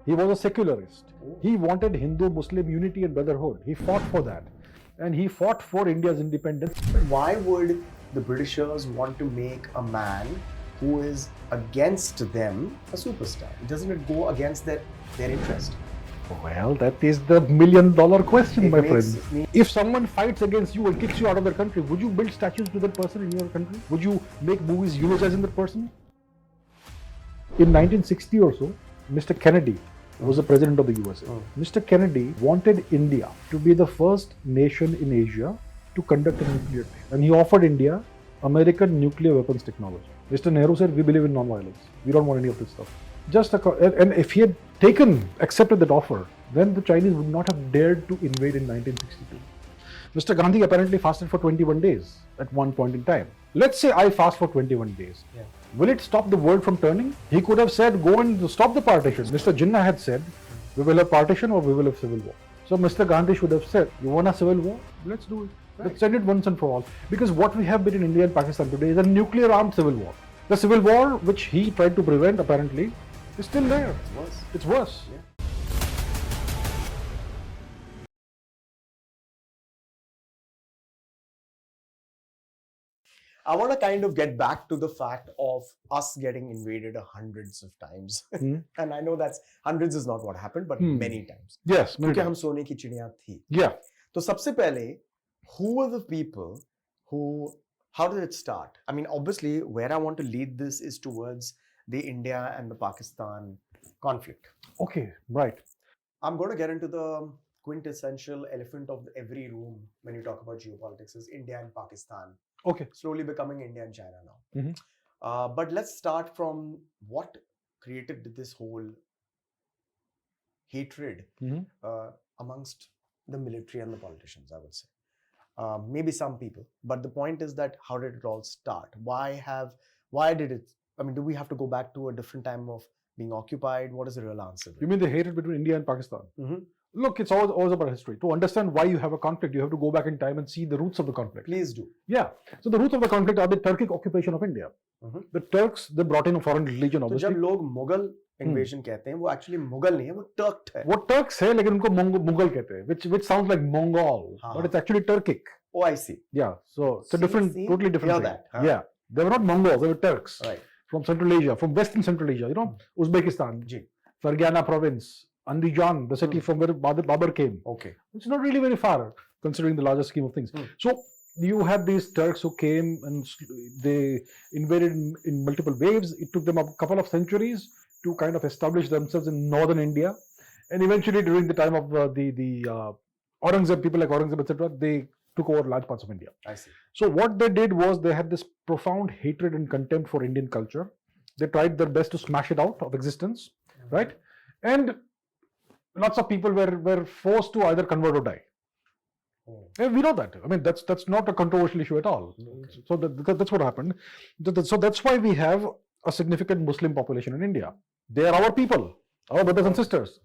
He was a secularist. Oh. He wanted Hindu-Muslim unity and brotherhood. He fought for that. And he fought for India's independence. Why would the Britishers want to make a man who is against them a superstar? Doesn't it go against their interest? Well, that is the million-dollar question, It my makes friend. me- If someone fights against you and kicks you out of their country, would you build statues to that person in your country? Would you make movies eulogizing that person? In 1960 or so, Mr. Kennedy was the president of the USA. Mr. Kennedy wanted India to be the first nation in Asia to conduct a nuclear test. And he offered India American nuclear weapons technology. Mr. Nehru said, we believe in non-violence. We don't want any of this stuff. And if he had accepted that offer, then the Chinese would not have dared to invade in 1962. Mr. Gandhi apparently fasted for 21 days at one point in time. Let's say I fast for 21 days. Yeah. Will it stop the world from turning? He could have said, go and stop the partition. Mr. Jinnah had said, we will have partition or we will have civil war. So Mr. Gandhi should have said, you want a civil war? Let's do it. Right. Let's end it once and for all. Because what we have between India and Pakistan today is a nuclear armed civil war. The civil war, which he tried to prevent apparently, is still there. It's worse. It's worse. Yeah. I want to kind of get back to the fact of us getting invaded hundreds of times. And I know that's hundreds is not what happened, but many times. Yes. many क्योंकि हम times. सोने की चिड़िया थी. Yeah. तो सबसे पहले, who were the people who, how did it start? I mean, obviously, where I want to lead this is towards the India and the Pakistan conflict. Okay. Right. I'm going to get into the quintessential elephant of every room when you talk about geopolitics is India and Pakistan. Okay. Slowly becoming India and China now. Mhm. But let's start from what created this whole hatred Mhm. amongst the military and the politicians, I would say. Maybe some people, but the point is that how did it all start? Why did it? I mean, do we have to go back to a different time of being occupied? What is the real answer? You mean the hatred between India and Pakistan? Mhm. Look, it's always about history. To understand why you have a conflict, you have to go back in time and see the roots of the conflict. Please do. Yeah. So the roots of the conflict are the Turkic occupation of India. Mhm. The Turks, they brought in a foreign religion, तो obviously. जब लोग Mughal invasion कहते हैं, वो actually Mughal नहीं है, वो Turk है. वो Turks है, लेकिन उनको मुगल कहते हैं, which sounds like Mongol, हाँ. but it's actually Turkic. Oh, I see. Yeah. So it's a See, different, totally different hear thing. that, huh? Yeah. They were not Mongols, they were Turks. Right. From Central Asia, from Western Central Asia, you know, Uzbekistan, ji. Fergana province, Andijan, the city from where Babur came. Okay. It's not really very far, considering the larger scheme of things. So you have these Turks who came and they invaded in multiple waves. It took them a couple of centuries to kind of establish themselves in northern India. And eventually during the time of the Aurangzeb, people like Aurangzeb, etc., they took over large parts of India. I see. So what they did was they had this profound hatred and contempt for Indian culture. They tried their best to smash it out of existence, right? And lots of people were forced to either convert or die. And we know that. I mean, that's not a controversial issue at all. Okay. So that's what happened. So that's why we have a significant Muslim population in India. They are our people, our brothers and sisters.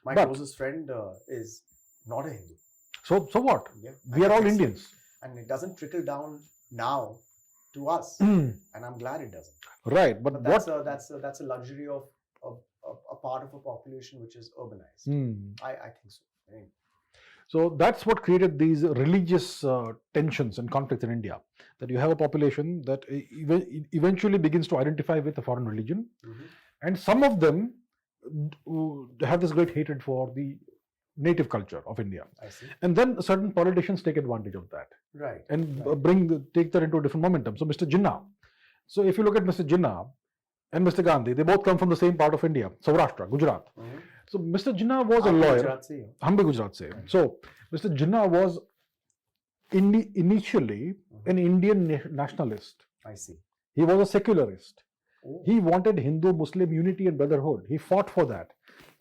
My But- closest friend is not a Hindu. So what? Yeah. We are all And it's- Indians. And it doesn't trickle down now to us. Mm. And I'm glad it doesn't. Right, but But what? that's a luxury of a part of a population which is urbanized. Mm. I think so. Anyway. So that's what created these religious tensions and conflicts in India. That you have a population that eventually begins to identify with a foreign religion, and some of them have this great hatred for the native culture of India. I see. And then certain politicians take advantage of that Right. and Right. take that into a different momentum. So Mr. Jinnah. So if you look at Mr. Jinnah and Mr. Gandhi, they both come from the same part of India, Saurashtra, Gujarat. So Mr. Jinnah was a आप lawyer. Gujarat से ही हो? हम भी गुजरात से हैं. So Mr. Jinnah was initially an Indian nationalist. I see. He was a secularist. Oh. He wanted Hindu-Muslim unity and brotherhood. He fought for that.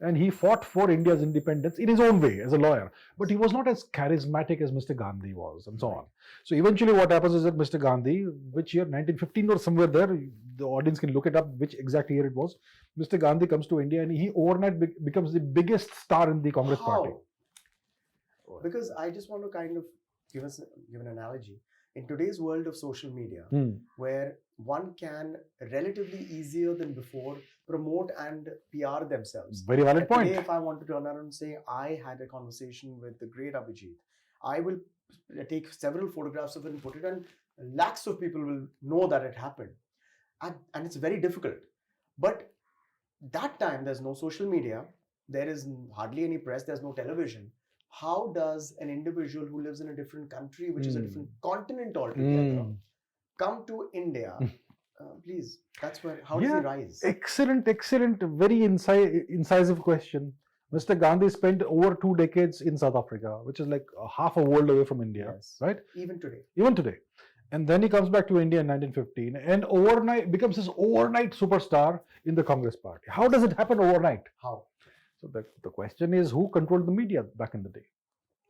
And he fought for India's independence in his own way as a lawyer. But he was not as charismatic as Mr. Gandhi was, and so on. So eventually what happens is that Mr. Gandhi, which year, 1915 or somewhere there, the audience can look it up, which exact year it was, Mr. Gandhi comes to India and he overnight becomes the biggest star in the Congress party. How? Because I just want to kind of give an analogy. In today's world of social media, where one can relatively easier than before promote and PR themselves. Very valid point. Today, if I want to turn around and say I had a conversation with the great Abhijit, I will take several photographs of it and put it, and lakhs of people will know that it happened. And it's very difficult. But that time, there's no social media, there is hardly any press, there's no television. How does an individual who lives in a different country, which is a different continent altogether, come to India? Please, that's where, how does he rise? Excellent, very incisive question. Mr. Gandhi spent over 2 decades in South Africa, which is like half a world away from India, Yes. right? Even today. And then he comes back to India in 1915 and overnight becomes this overnight superstar in the Congress party. How does it happen overnight? How? So the question is, who controlled the media back in the day?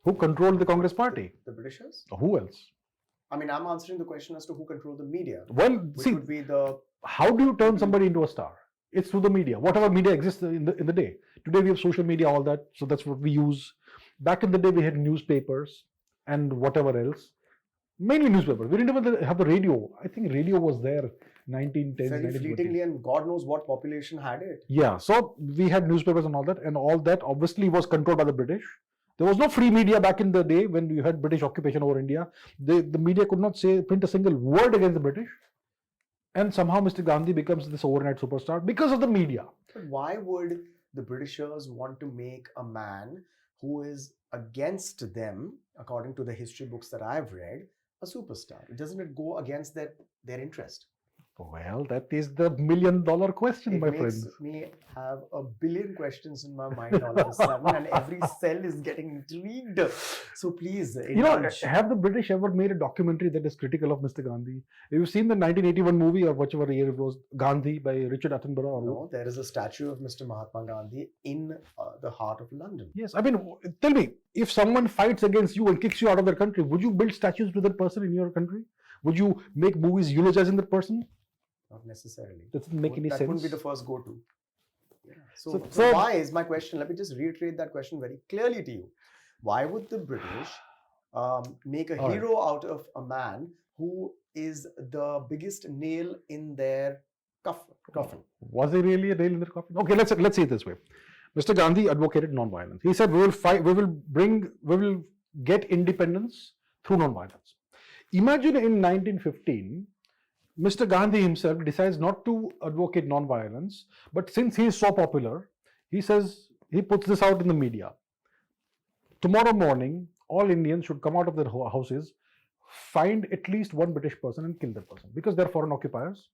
Who controlled the Congress party? The Britishers? Who else? I mean, I'm answering the question as to who controlled the media. Well, Which would be the... How do you turn somebody into a star? It's through the media. Whatever media exists in the day. Today we have social media, all that. So that's what we use. Back in the day we had newspapers and whatever else. Mainly newspapers. We didn't even have the radio. I think radio was there 1910s, very 1920s. fleetingly, and God knows what population had it. Yeah, so we had newspapers and all that obviously was controlled by the British. There was no free media back in the day when you had British occupation over India. The media could not print a single word against the British. And somehow Mr. Gandhi becomes this overnight superstar because of the media. But why would the Britishers want to make a man who is against them, according to the history books that I've read, a superstar? Doesn't it go against their interest? Well, that is the $1 million question, my friends. It makes me have a billion questions in my mind all of a sudden, and every cell is getting intrigued. So please, indulge. Have the British ever made a documentary that is critical of Mr. Gandhi? Have you seen the 1981 movie or whichever year it was, Gandhi by Richard Attenborough? No, there is a statue of Mr. Mahatma Gandhi in the heart of London. Yes, I mean, tell me, if someone fights against you and kicks you out of their country, would you build statues to that person in your country? Would you make movies eulogizing that person? Not necessarily. Doesn't make any sense. That wouldn't be the first go-to. Yeah. So why is my question? Let me just reiterate that question very clearly to you. Why would the British make a hero out of a man who is the biggest nail in their coffin? Was he really a nail in their coffin? Okay, let's see it this way. Mr. Gandhi advocated non-violence. He said, we will fight, we will get independence through non-violence. Imagine in 1915, Mr. Gandhi himself decides not to advocate non-violence, but since he is so popular, he says, he puts this out in the media. Tomorrow morning, all Indians should come out of their houses, find at least one British person and kill that person, because they're foreign occupiers.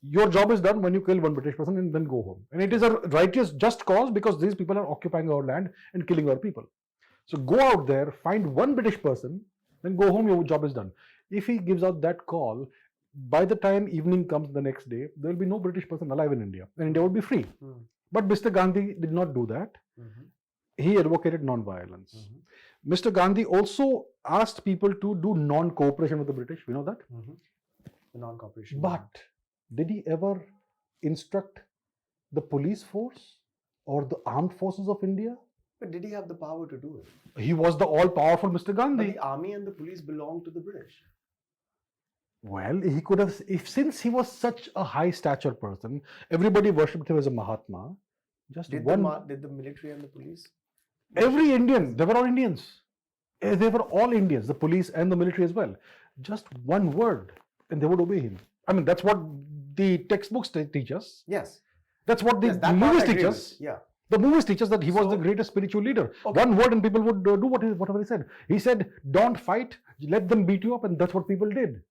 Your job is done when you kill one British person and then go home. And it is a righteous, just cause, because these people are occupying our land and killing our people. So go out there, find one British person, then go home, your job is done. If he gives out that call, by the time evening comes the next day, there will be no British person alive in India, and India will be free. But Mr. Gandhi did not do that. He advocated non-violence. Mr. Gandhi also asked people to do non-cooperation with the British. We know that. The non-cooperation. But did he ever instruct the police force or the armed forces of India? But did he have the power to do it? He was the all-powerful Mr. Gandhi. But the army and the police belonged to the British. Well, he could have, since he was such a high stature person, everybody worshipped him as a Mahatma. Did the military and the police? Every Indian, they were all Indians. They were all Indians, the police and the military as well. Just one word, and they would obey him. I mean, that's what the textbooks teach us. Yes. That's what the movies teach us. Yeah. The movies teach us that he was the greatest spiritual leader. One word and people would do whatever he said. He said, don't fight, let them beat you up, and that's what people did.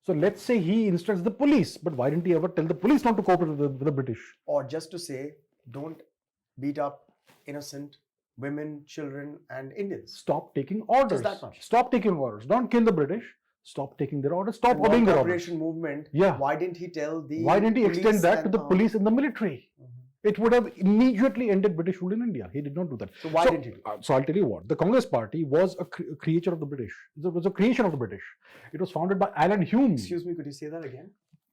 So let's say he instructs the police, but why didn't he ever tell the police not to cooperate with the British? Or just to say, don't beat up innocent women, children, and Indians. Stop taking orders. Just that much. Stop taking orders. Don't kill the British. Stop taking their orders. Stop obeying their orders. Cooperation movement. Yeah. Why didn't he tell the? Why didn't he extend that to the police and the military? It would have immediately ended British rule in India. He did not do that. So why didn't he do that? So I'll tell you what. The Congress Party was a creature of the British. It was a creation of the British. It was founded by Alan Hume. Excuse me, could you say that again?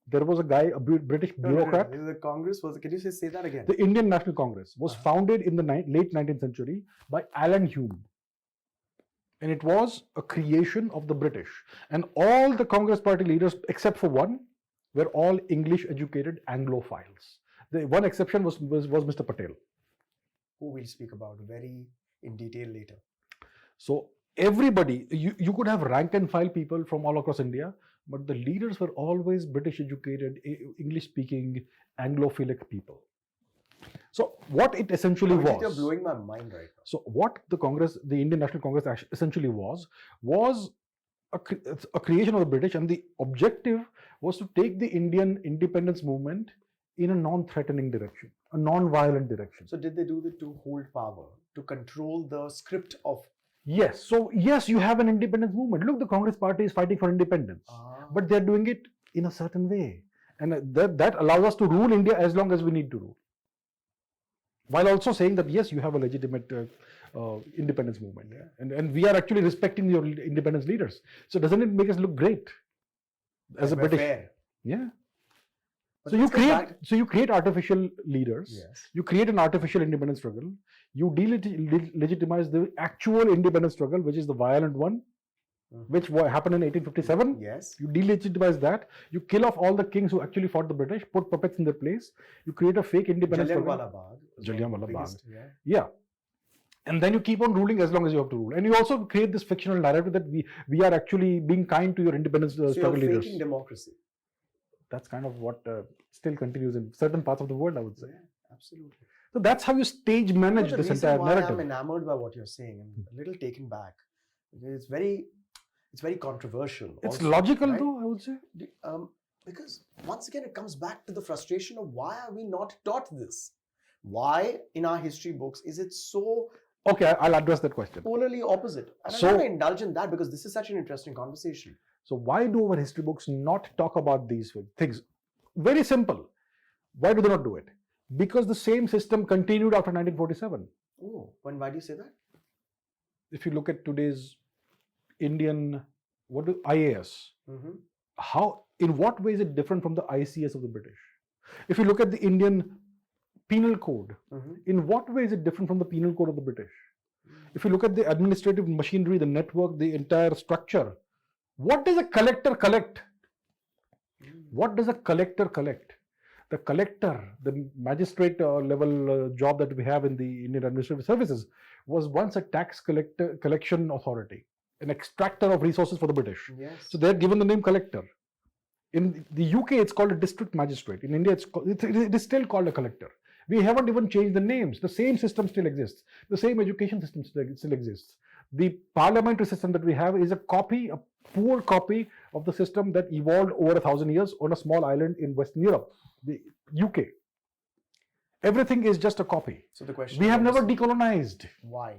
There was a guy, a British bureaucrat. No. The Congress was. Can you say that again? The Indian National Congress was founded in the late 19th century by Alan Hume. And it was a creation of the British. And all the Congress Party leaders, except for one, were all English educated Anglophiles. The one exception was Mr. Patel. Who we'll speak about very in detail later. So everybody, you could have rank and file people from all across India, but the leaders were always British educated, English speaking, Anglophilic people. So what it essentially was. You're blowing my mind right now. So what the Indian National Congress essentially was a creation of the British, and the objective was to take the Indian independence movement in a non-threatening direction, a non-violent direction. So did they do it to hold power, to control the script of? Yes. So yes, you have an independence movement. Look, the Congress party is fighting for independence, but they're doing it in a certain way, and that allows us to rule India as long as we need to rule, while also saying that yes, you have a legitimate independence movement, and we are actually respecting your independence leaders. So doesn't it make us look great as a British? Fair. Yeah. But so you create artificial leaders. Yes. You create an artificial independence struggle. You delegitimize the actual independence struggle, which is the violent one, which happened in 1857. Yes. You delegitimize that. You kill off all the kings who actually fought the British, put puppets in their place. You create a fake independence struggle. Jallianwala Bagh. Yeah. And then you keep on ruling as long as you have to rule. And you also create this fictional narrative that we are actually being kind to your independence struggle leaders. You're faking democracy. That's kind of what still continues in certain parts of the world, I would say. Yeah, absolutely. So that's how you stage manage this entire narrative. I'm enamored by what you're saying and a little taken back. It's very controversial. It's also, logical, right? though, I would say. Because once again, it comes back to the frustration of why are we not taught this? Why in our history books is it so? Okay, I'll address that question. Polarly opposite. And I want to indulge in that because this is such an interesting conversation. So why do our history books not talk about these things? Very simple. Why do they not do it? Because the same system continued after 1947. Oh, why do you say that? If you look at today's Indian IAS, in what way is it different from the ICS of the British? If you look at the Indian penal code, in what way is it different from the penal code of the British? If you look at the administrative machinery, the network, the entire structure, what does a collector collect? What does a collector collect? The collector, the magistrate level job that we have in the Indian Administrative Services, was once a tax collection authority, an extractor of resources for the British. Yes. So they're given the name collector. In the UK, it's called a district magistrate. In India, it is still called a collector. We haven't even changed the names. The same system still exists. The same education system still exists. The parliamentary system that we have is a poor copy of the system that evolved over 1,000 years on a small island in Western Europe, the UK. Everything is just a copy. So the question we have never decolonized. Why?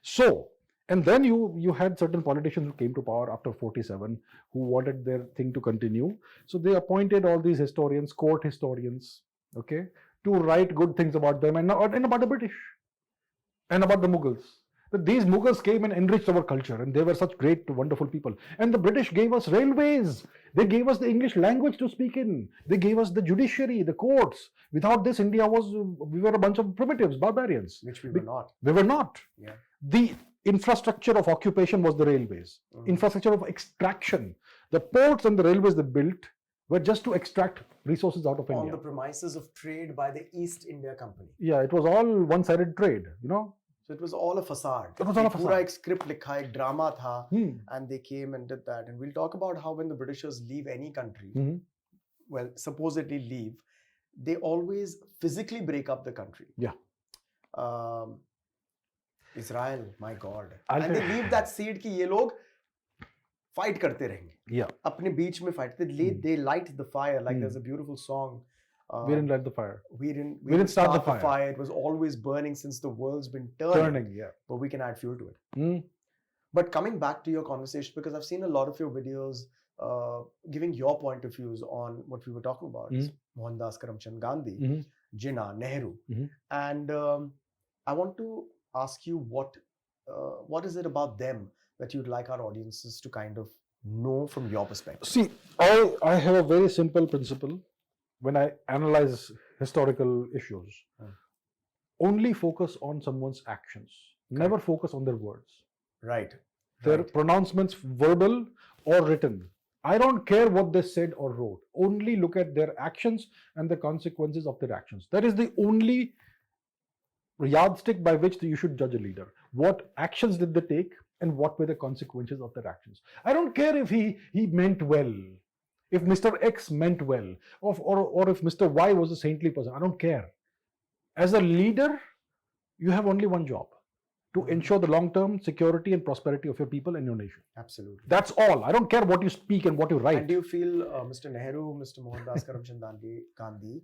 So, and then you had certain politicians who came to power after 47 who wanted their thing to continue. So they appointed all these historians, court historians, okay, to write good things about them and about the British and about the Mughals. That these Mughals came and enriched our culture, and they were such great, wonderful people. And the British gave us railways. They gave us the English language to speak in. They gave us the judiciary, the courts. Without this, we were a bunch of primitives, barbarians. Which we were not. We were not. Yeah. The infrastructure of occupation was the railways. Infrastructure of extraction. The ports and the railways they built were just to extract resources out of India. On the premises of trade by the East India Company. Yeah, it was all one-sided trade, So it was all a facade. It was all a facade. Pura ek script likha, ek drama tha, and they came and did that. And we'll talk about how when the Britishers leave any country, well, supposedly leave, they always physically break up the country. Yeah. Israel, my God. And they leave that seed ki ye log fight karte rahenge. Yeah. Apne beech mein fight. They light the fire. Like there's a beautiful song. We didn't light the fire. We didn't start the fire. It was always burning since the world's been turning. Yeah. But we can add fuel to it. But coming back to your conversation, because I've seen a lot of your videos giving your point of views on what we were talking about, Mohandas Karamchand Gandhi, Jinnah, Nehru. And I want to ask you what is it about them that you'd like our audiences to kind of know from your perspective? See, I have a very simple principle. When I analyze historical issues, only focus on someone's actions. Never focus on their words. Right. Their pronouncements, verbal or written. I don't care what they said or wrote. Only look at their actions and the consequences of their actions. That is the only yardstick by which you should judge a leader. What actions did they take and what were the consequences of their actions? I don't care if he meant well, if Mr. X meant well, or if Mr. Y was a saintly person. I don't care. As a leader, you have only one job: to ensure the long-term security and prosperity of your people and your nation. Absolutely. That's all. I don't care what you speak and what you write. And do you feel Mr. Nehru, Mr. Mohandas Karamchand Gandhi,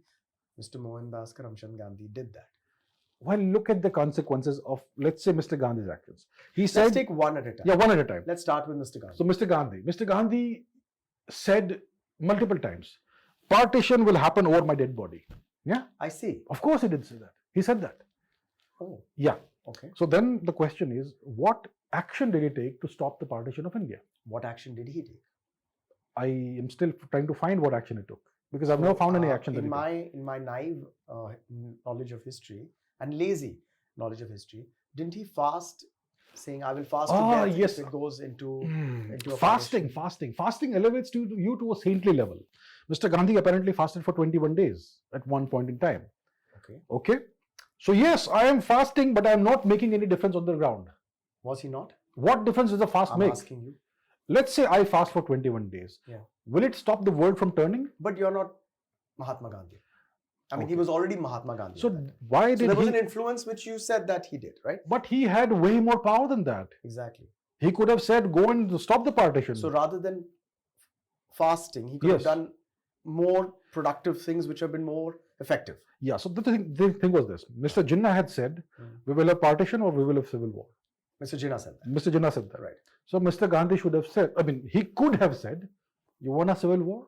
Mr. Mohandas Karamchand Gandhi did that? Well, look at the consequences of, let's say, Mr. Gandhi's actions. He said, let's take one at a time. Yeah, one at a time. Let's start with Mr. Gandhi. So, Mr. Gandhi said multiple times, partition will happen over my dead body. Yeah? I see. Of course he did say that. He said that. Oh. Yeah. Okay. So then the question is, what action did he take to stop the partition of India? What action did he take? I am still trying to find what action he took, because I've never found any action that he took. In my naive knowledge of history and lazy knowledge of history, didn't he fast, saying, I will fast to death yes. if it goes into a fasting. Fasting elevates you to a saintly level. Mr. Gandhi apparently fasted for 21 days at one point in time. Okay. So yes, I am fasting, but I am not making any difference on the ground. Was he not? What difference does a fast make? I'm asking you. Let's say I fast for 21 days. Yeah. Will it stop the world from turning? But you're not Mahatma Gandhi. I mean, he was already Mahatma Gandhi. So why did there was an influence which you said that he did, right? But he had way more power than that. Exactly. He could have said, go and stop the partition. So rather than fasting, he could have done more productive things which have been more effective. Yeah, so the thing was this. Mr. Jinnah had said, we will have partition or we will have civil war. Mr. Jinnah said that. Mr. Jinnah said that. Right. So Mr. Gandhi should have said, he could have said, you want a civil war?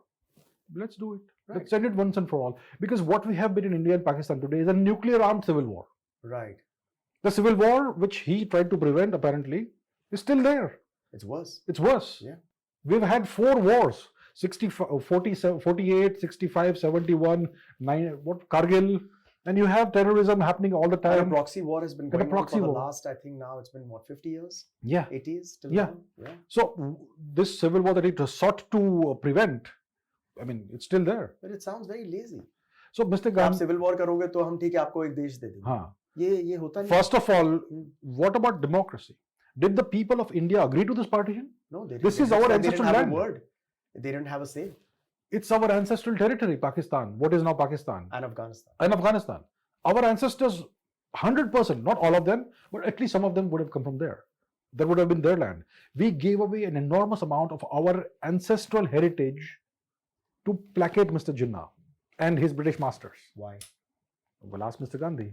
Let's do it. Right. Let's end it once and for all. Because what we have been in India and Pakistan today is a nuclear armed civil war. Right. The civil war, which he tried to prevent apparently, is still there. It's worse. It's worse. Yeah. We've had 4 wars. 48, 65, 71, Kargil, and you have terrorism happening all the time. And a proxy war has been going on for the last, I think now it's been 50 years? Yeah. 80s till now? Yeah. So this civil war that he sought to prevent, it's still there. But it sounds very lazy. So Mr. Gandhi, civil war karoge to hum theek hai aapko ek desh de denge. Ye hota nahi. First of all, what about democracy? Did the people of India agree to this partition? No, they didn't. This is our ancestral land. They didn't have a word. They didn't have a say. It's our ancestral territory, Pakistan. What is now Pakistan? And Afghanistan. Our ancestors, 100%, not all of them, but at least some of them would have come from there. That would have been their land. We gave away an enormous amount of our ancestral heritage to placate Mr. Jinnah and his British masters. Why? Well, ask Mr. Gandhi.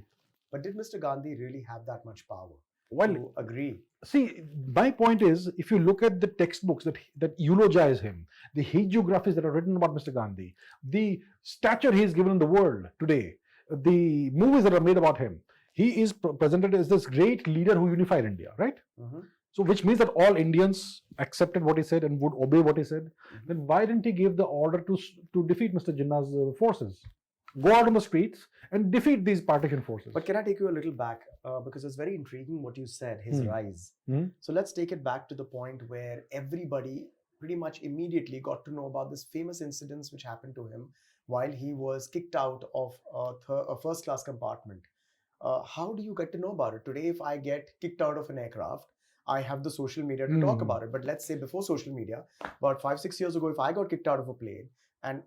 But did Mr. Gandhi really have that much power? Well, agree. See, my point is, if you look at the textbooks that eulogize him, the hagiographies that are written about Mr. Gandhi, the stature he is given in the world today, the movies that are made about him, he is presented as this great leader who unified India, right? So, which means that all Indians accepted what he said and would obey what he said. Then why didn't he give the order to defeat Mr. Jinnah's forces? Go out on the streets and defeat these partition forces. But can I take you a little back? Because it's very intriguing what you said, his rise. So let's take it back to the point where everybody pretty much immediately got to know about this famous incidents which happened to him while he was kicked out of a first-class compartment. How do you get to know about it? Today, if I get kicked out of an aircraft, I have the social media to talk about it. But let's say before social media, about 5-6 years ago, if I got kicked out of a plane, and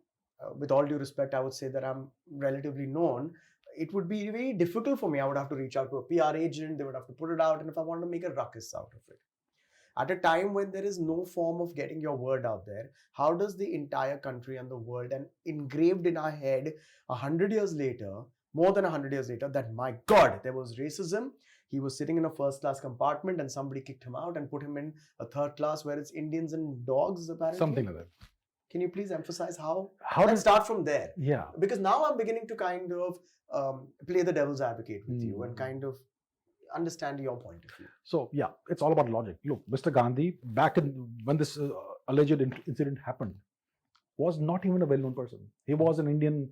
with all due respect, I would say that I'm relatively known, it would be very difficult for me. I would have to reach out to a PR agent, they would have to put it out, and if I wanted to make a ruckus out of it. At a time when there is no form of getting your word out there, how does the entire country and the world, and engraved in our head 100 years later, more than 100 years later, that my God, there was racism. He was sitting in a first-class compartment and somebody kicked him out and put him in a third class where it's Indians and dogs, apparently. Something like that. Can you please emphasize how? Let's start from there. Yeah. Because now I'm beginning to kind of play the devil's advocate with you and kind of understand your point of view. So, yeah, it's all about logic. Look, Mr. Gandhi, back when this alleged incident happened, was not even a well-known person. He was an Indian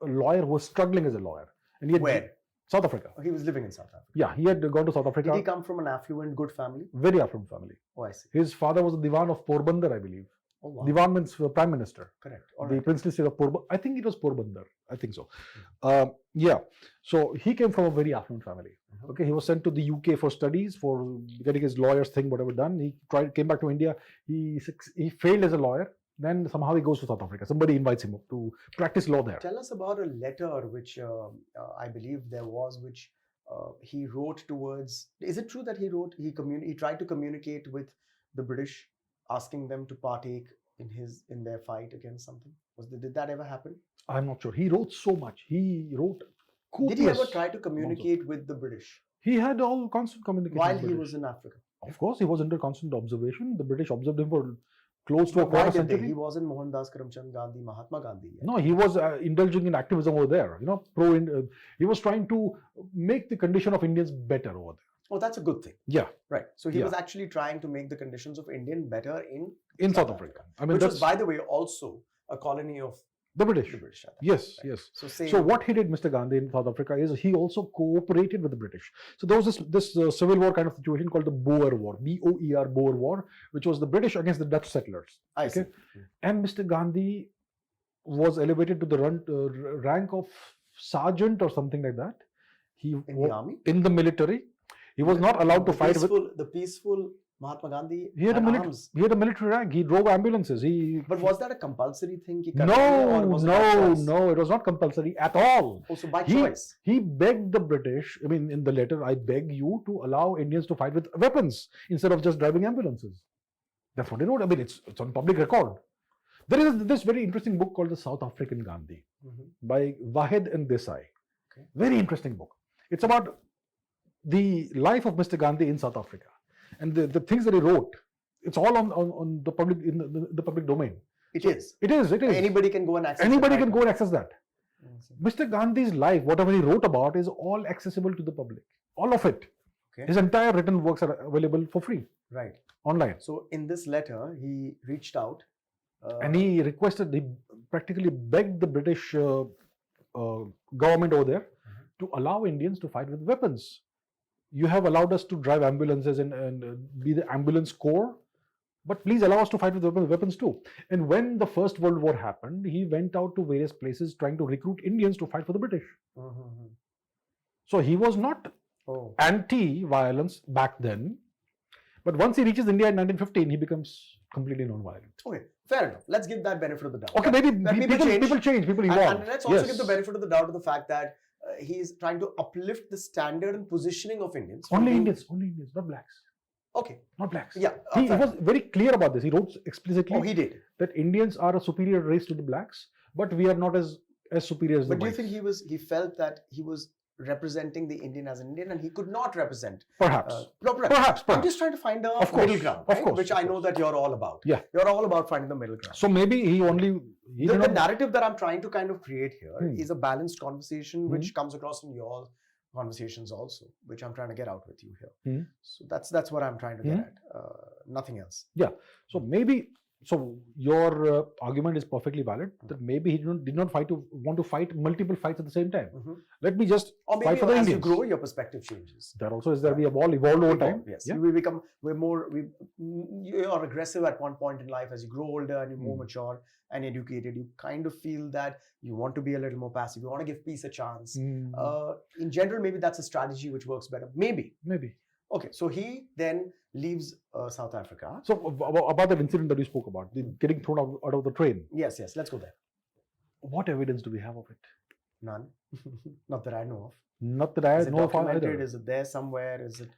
lawyer who was struggling as a lawyer. And he had Where? South Africa. He was living in South Africa. Yeah, he had gone to South Africa. Did he come from an affluent, good family? Very affluent family. Oh, I see. His father was the Diwan of Porbandar, I believe. Oh, wow. Diwan means Prime Minister. Correct. All The right. princely state of Porbandar. I think it was Porbandar. I think so. Yeah. So he came from a very affluent family. Mhm. Okay. He was sent to the UK for studies, for getting his lawyer's thing, whatever done. He came back to India. He failed as a lawyer. Then somehow he goes to South Africa. Somebody invites him to practice law there. Tell us about a letter which I believe there was, which he wrote towards. Is it true that he wrote? He tried to communicate with the British, asking them to partake in their fight against something. Did that ever happen? I'm not sure. He wrote so much. He wrote. Did he ever copious try to communicate with the British He had all constant communication while with he British. was in Africa? Of course, he was under constant observation. The British observed him for close to a But why quarter did they? century. He wasn't Mohandas Karamchand Gandhi, Mahatma Gandhi yet. No, he was indulging in activism over there. He was trying to make the condition of Indians better over there. Oh, that's a good thing. Yeah, Right. So he Yeah. was actually trying to make the conditions of Indian better in South Africa. I mean, which was, that's by the way, also a colony of the British. the British. at that Yes, time, right? yes. So same. So what he did, Mr. Gandhi, in South Africa is he also cooperated with the British. So there was this civil war kind of situation called the Boer War, Boer, Boer War, which was the British against the Dutch settlers. I see. Okay. And Mr. Gandhi was elevated to the rank of sergeant or something like that. He In the army? in the military. He was not allowed to fight with. The peaceful Mahatma Gandhi He had, arms. he had a military rank. He drove ambulances. But was that a compulsory thing? No, it was not compulsory at all. Also by He- choice. He begged the British, I mean, in the letter, I beg you to allow Indians to fight with weapons instead of just driving ambulances. That's what he wrote. I mean, it's on public record. There is this very interesting book called The South African Gandhi Mhm. by Wahed and Desai. Okay. Very interesting book. It's about the life of Mr. Gandhi in South Africa and the things that he wrote. It's all on the public in the public domain. It is. It is. Anybody can go and access Anybody it can right go now. and access that. Mr. Gandhi's life, whatever he wrote about, is all accessible to the public. All of it. Okay. His entire written works are available for free Right. online. So in this letter, he reached out. And he practically begged the British government over there to allow Indians to fight with weapons. You have allowed us to drive ambulances and be the ambulance corps, but please allow us to fight with weapons too. And when the First World War happened, he went out to various places trying to recruit Indians to fight for the British. Mhm. So he was not Oh. anti-violence back then, but once he reaches India in 1915, he becomes completely non-violent. Okay, fair enough. Let's give that benefit of the doubt. Okay, maybe people change, people evolve. And let's also Yes. give the benefit of the doubt of the fact that he is trying to uplift the standard and positioning of Indians. from Only being- Indians, not blacks. Okay. Not blacks. Yeah. He fair. was very clear about this. He wrote explicitly Oh, he did. that Indians are a superior race to the blacks, but we are not as superior as the But do you whites. think he felt that he was representing the Indian as an Indian and he could not represent? Perhaps. Perhaps. Perhaps. I'm just trying to find a Of course, middle ground, of right? course, Which of I know course. that you're all about. Yeah. You're all about finding the middle ground. So maybe he did The not. narrative that I'm trying to kind of create here Hmm. is a balanced conversation which comes across in your conversations also, which I'm trying to get out with you here. Hmm. So that's what I'm trying to get at. Nothing else. So maybe. So your argument is perfectly valid. That maybe he did not want to fight multiple fights at the same time. Mhm. Let me just Or fight maybe for the as you Indians. grow, your perspective changes. That also is there. We have all evolved over time. Yes. Yeah. You are aggressive at one point in life. As you grow older and you're more mature and educated, you kind of feel that you want to be a little more passive. You want to give peace a chance. In general, maybe that's a strategy which works better. Maybe. Okay, so he then leaves South Africa. So about that incident that you spoke about, the getting thrown out of the train. Yes, let's go there. What evidence do we have of it? None. Not that I know of. Not that I Is it know of documented? either. Is it there somewhere? Is it?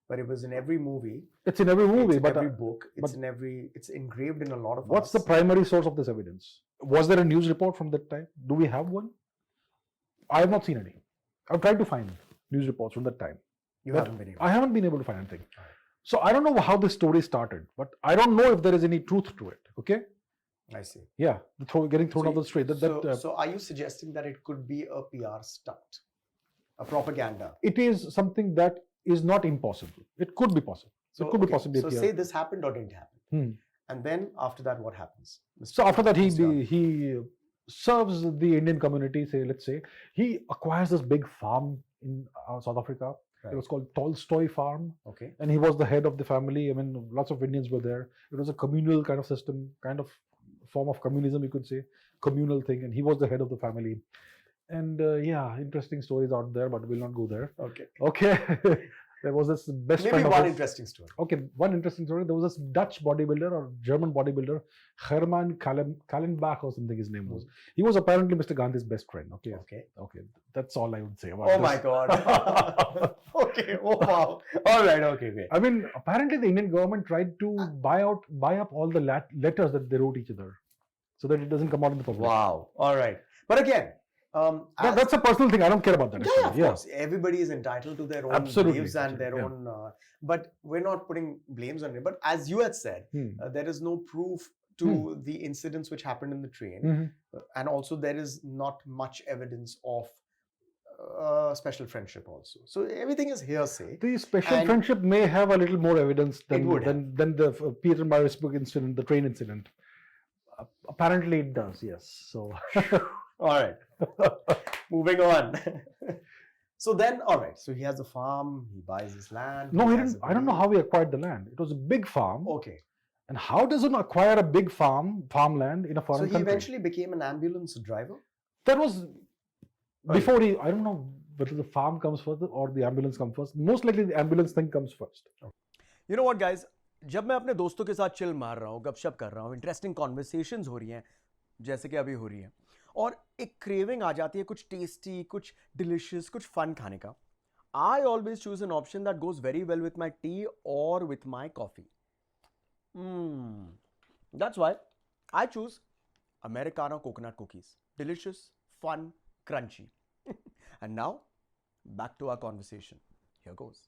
But it was in every movie. It's in every movie, It's in but every book. It's engraved in a lot of. What's the primary source of this evidence? Was there a news report from that time? Do we have one? I have not seen any. I've tried to find news reports from that time. You But haven't been able. I haven't been able to find anything. So I don't know how this story started, but I don't know if there is any truth to it. Okay? I see. Yeah, getting thrown So off the street. So are you suggesting that it could be a PR stunt, a propaganda? It is something that is not impossible. It could be possible. It could be possibly So a PR. say this happened or didn't happen, Hmm. and then after that, what happens? So after that, Mr. he serves the Indian community. Let's say he acquires this big farm in South Africa. Right. It was called Tolstoy Farm, Okay. and he was the head of the family. I mean, lots of Indians were there. It was a communal kind of system, kind of form of communism, you could say, communal thing, and he was the head of the family. And yeah, interesting stories out there, but we'll not go there. Okay. Okay. There was this best Maybe friend of one his. interesting story. Okay, one interesting story. There was this Dutch bodybuilder or German bodybuilder, Herman Kallenbach or something his name was. He was apparently Mr. Gandhi's best friend. Okay. Okay. Okay. That's all I would say about Oh this. my God. Okay. Oh wow. All right. Okay. Okay. I mean, apparently the Indian government tried to buy up all the letters that they wrote each other, so that it doesn't come out in the public. Wow. All right. But again, That's a personal thing. I don't care about that. yeah, actually. of course. Everybody is entitled to their own Absolutely, beliefs and their absolutely, own. But we're not putting blames on it. But as you had said, there is no proof to the incidents which happened in the train, and also there is not much evidence of special friendship also. So everything is hearsay. The special And- friendship may have a little more evidence than would than the Peter Marisburg incident, the train incident. Apparently, it does. Yes. So. All right. Moving on. So then, all right. So he has a farm. He buys his land. No, he has didn't. a I don't know village. how he acquired the land. It was a big farm. Okay. And how does one acquire a big farmland in a foreign So he country? eventually became an ambulance driver. That was before he. I don't know whether the farm comes first or the ambulance comes first. Most likely, the ambulance thing comes first. You know what, guys? जब मैं अपने दोस्तों के साथ chill मार रहा हूँ, गपशप कर रहा हूँ, इंटरेस्टिंग कॉन्वर्सेशंस हो रही हैं, जैसे कि अभी हो रही हैं, और एक क्रेविंग आ जाती है कुछ टेस्टी, कुछ डिलिशियस, कुछ फन खाने का. I always choose an option that goes very well with my tea or with my coffee. That's why I choose Americano coconut cookies. Delicious, fun, crunchy. And now, back to our conversation. Here goes.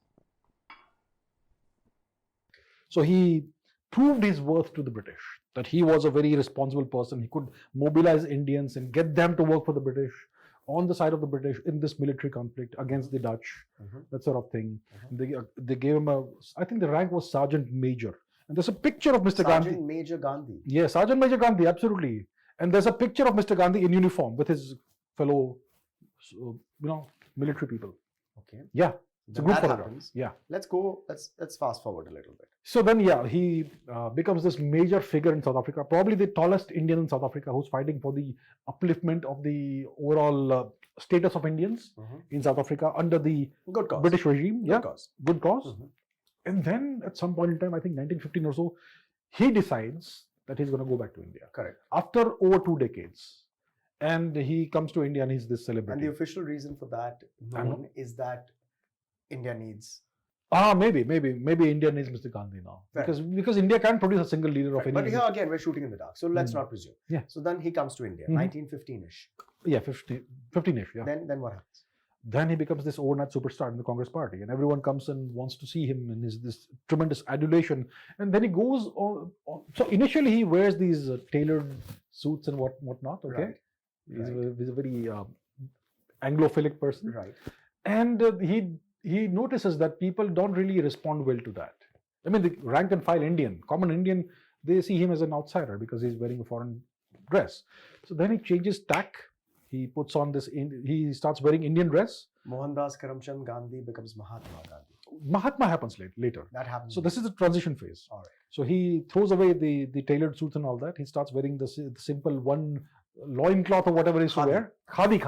So he proved his worth to the British, that he was a very responsible person. He could mobilize Indians and get them to work for the British on the side of the British in this military conflict against the Dutch, that sort of thing. They gave him I think the rank was Sergeant Major. And there's a picture of Mr. Gandhi. Sergeant Major Gandhi. Yeah, Sergeant Major Gandhi, absolutely. And there's a picture of Mr. Gandhi in uniform with his fellow, military people. Okay. Yeah, it's a Then good that photograph. happens. Yeah. Let's fast forward a little bit. So then, yeah, he becomes this major figure in South Africa, probably the tallest Indian in South Africa, who's fighting for the upliftment of the overall status of Indians in South Africa under the Good cause. British regime. Good Yeah, cause. good cause. And then at some point in time, I think 1915 or so, he decides that he's going to go back to India. Correct. After over 2 decades. And he comes to India and he's this And celebrity. the official reason for that known is that India needs. Maybe India needs Mr. Gandhi now. Fair. Because India can't produce a single leader of any. But here again, we're shooting in the dark. So let's not presume. Yeah. So then he comes to India, 1915-ish. Yeah, 15-ish, yeah. Then what happens? Then he becomes this overnight superstar in the Congress party, and everyone comes and wants to see him, and is this tremendous adulation. And then he goes on. So initially he wears these tailored suits and whatnot. Okay, Right. He's a very Anglophilic person, Right. and he notices that people don't really respond well to that. I mean, the rank and file Indian, common Indian, they see him as an outsider because he's wearing a foreign dress. So then he changes tack. He puts on this. He starts wearing Indian dress. Mohandas Karamchand Gandhi becomes Mahatma Gandhi. Mahatma happens later. That happens. So this is the transition phase. All right. So he throws away the tailored suits and all that. He starts wearing the simple one loincloth or whatever he used to wear. Khadi,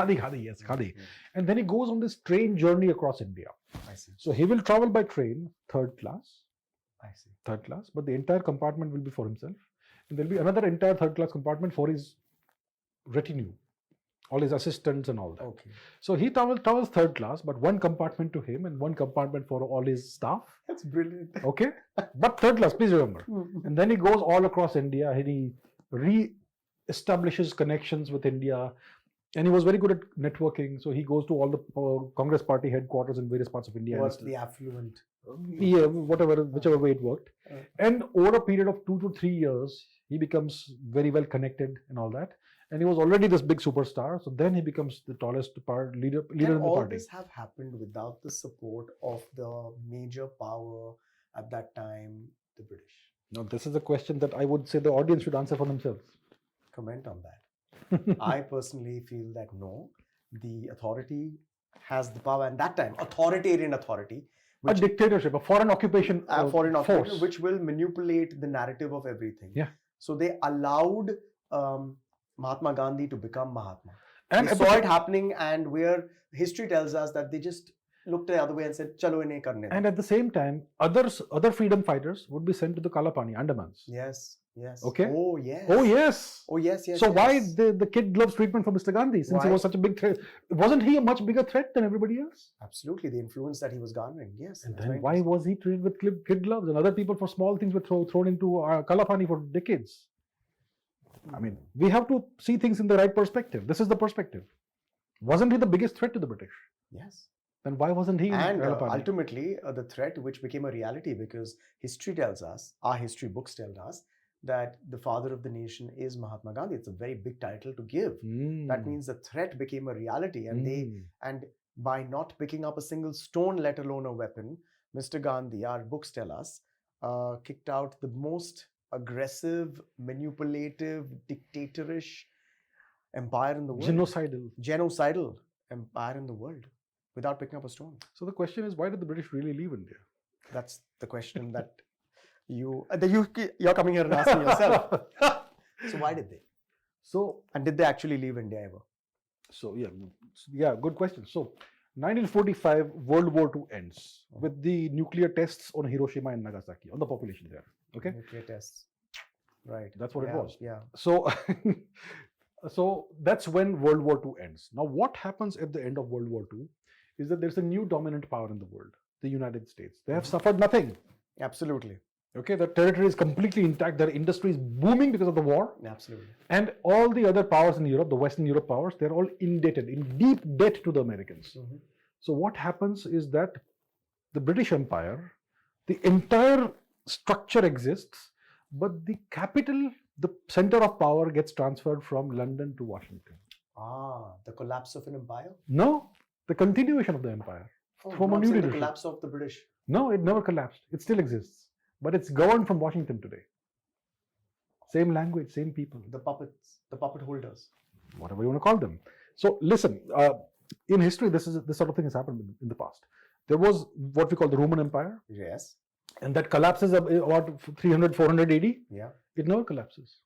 yes, khadi. And then he goes on this train journey across India. I see. So he will travel by train, third class, I see. but the entire compartment will be for himself. And there'll be another entire third class compartment for his retinue, all his assistants and all that. Okay. So he travels third class, but one compartment to him and one compartment for all his staff. That's brilliant. Okay, but third class, please remember. And then he goes all across India and he re-establishes connections with India. And he was very good at networking. So he goes to all the Congress party headquarters in various parts of India. Was the affluent. Yeah, whichever way it worked. And over a period of 2 to 3 years, he becomes very well connected and all that. And he was already this big superstar. So then he becomes the tallest leader in the all party. this have happened without the support of the major power at that time, the British? Now, this is a question that I would say the audience should answer for themselves. Comment on that. I personally feel that no, the authority has the power, and that time authoritarian authority, A dictatorship, a foreign occupation foreign occupation, force. which will manipulate the narrative of everything. Yeah. So they allowed Mahatma Gandhi to become Mahatma. And They saw it happening, and where history tells us that they just looked the other way and said, "Chalo inhe karne do." And at the same time, other freedom fighters would be sent to the Kalapani, Andamans. Yes, yes. Okay. Oh yes. Oh yes. Oh yes, yes. So yes. why the kid gloves treatment for Mr. Gandhi, since he Why? was such a big threat? Wasn't he a much bigger threat than everybody else? Absolutely, the influence that he was garnering. Yes. And that's then very why was he treated with kid gloves? And other people for small things were thrown into Kalapani for decades. I mean, we have to see things in the right perspective. This is the perspective. Wasn't he the biggest threat to the British? Yes. Then why wasn't he in And Kalapani? ultimately, the threat which became a reality, because history tells us, our history books tell us, that the father of the nation is Mahatma Gandhi. It's a very big title to give. That means the threat became a reality, and by not picking up a single stone, let alone a weapon, Mr. Gandhi, our books tell us, kicked out the most aggressive, manipulative, dictatorish empire in the world. Genocidal empire in the world, without picking up a stone. So the question is, why did the British really leave India? That's the question that you're coming here and asking yourself. So why did they? So And did they actually leave India ever? So yeah, good question. So 1945, World War II ends with the nuclear tests on Hiroshima and Nagasaki, on the population there. Okay, Nuclear tests. Right. that's what it was. Yeah. So, so that's when World War II ends. Now, what happens at the end of World War II is that there's a new dominant power in the world, the United States. They have suffered nothing. Absolutely. Okay, the territory is completely intact. Their industry is booming because of the war. Absolutely. And all the other powers in Europe, the Western Europe powers, they're all indebted, in deep debt to the Americans. So what happens is that the British Empire, the entire structure exists, but the capital, the center of power gets transferred from London to Washington. The collapse of an empire? No, the continuation of the empire. From a new the leadership. collapse of the British. No, it never collapsed. It still exists. But it's governed from Washington today. Same language, same people. The puppets, the puppet holders. Whatever you want to call them. So listen, in history, this sort of thing has happened in the past. There was what we call the Roman Empire. Yes. And that collapses about 300, 400 AD. Yeah. It never collapses.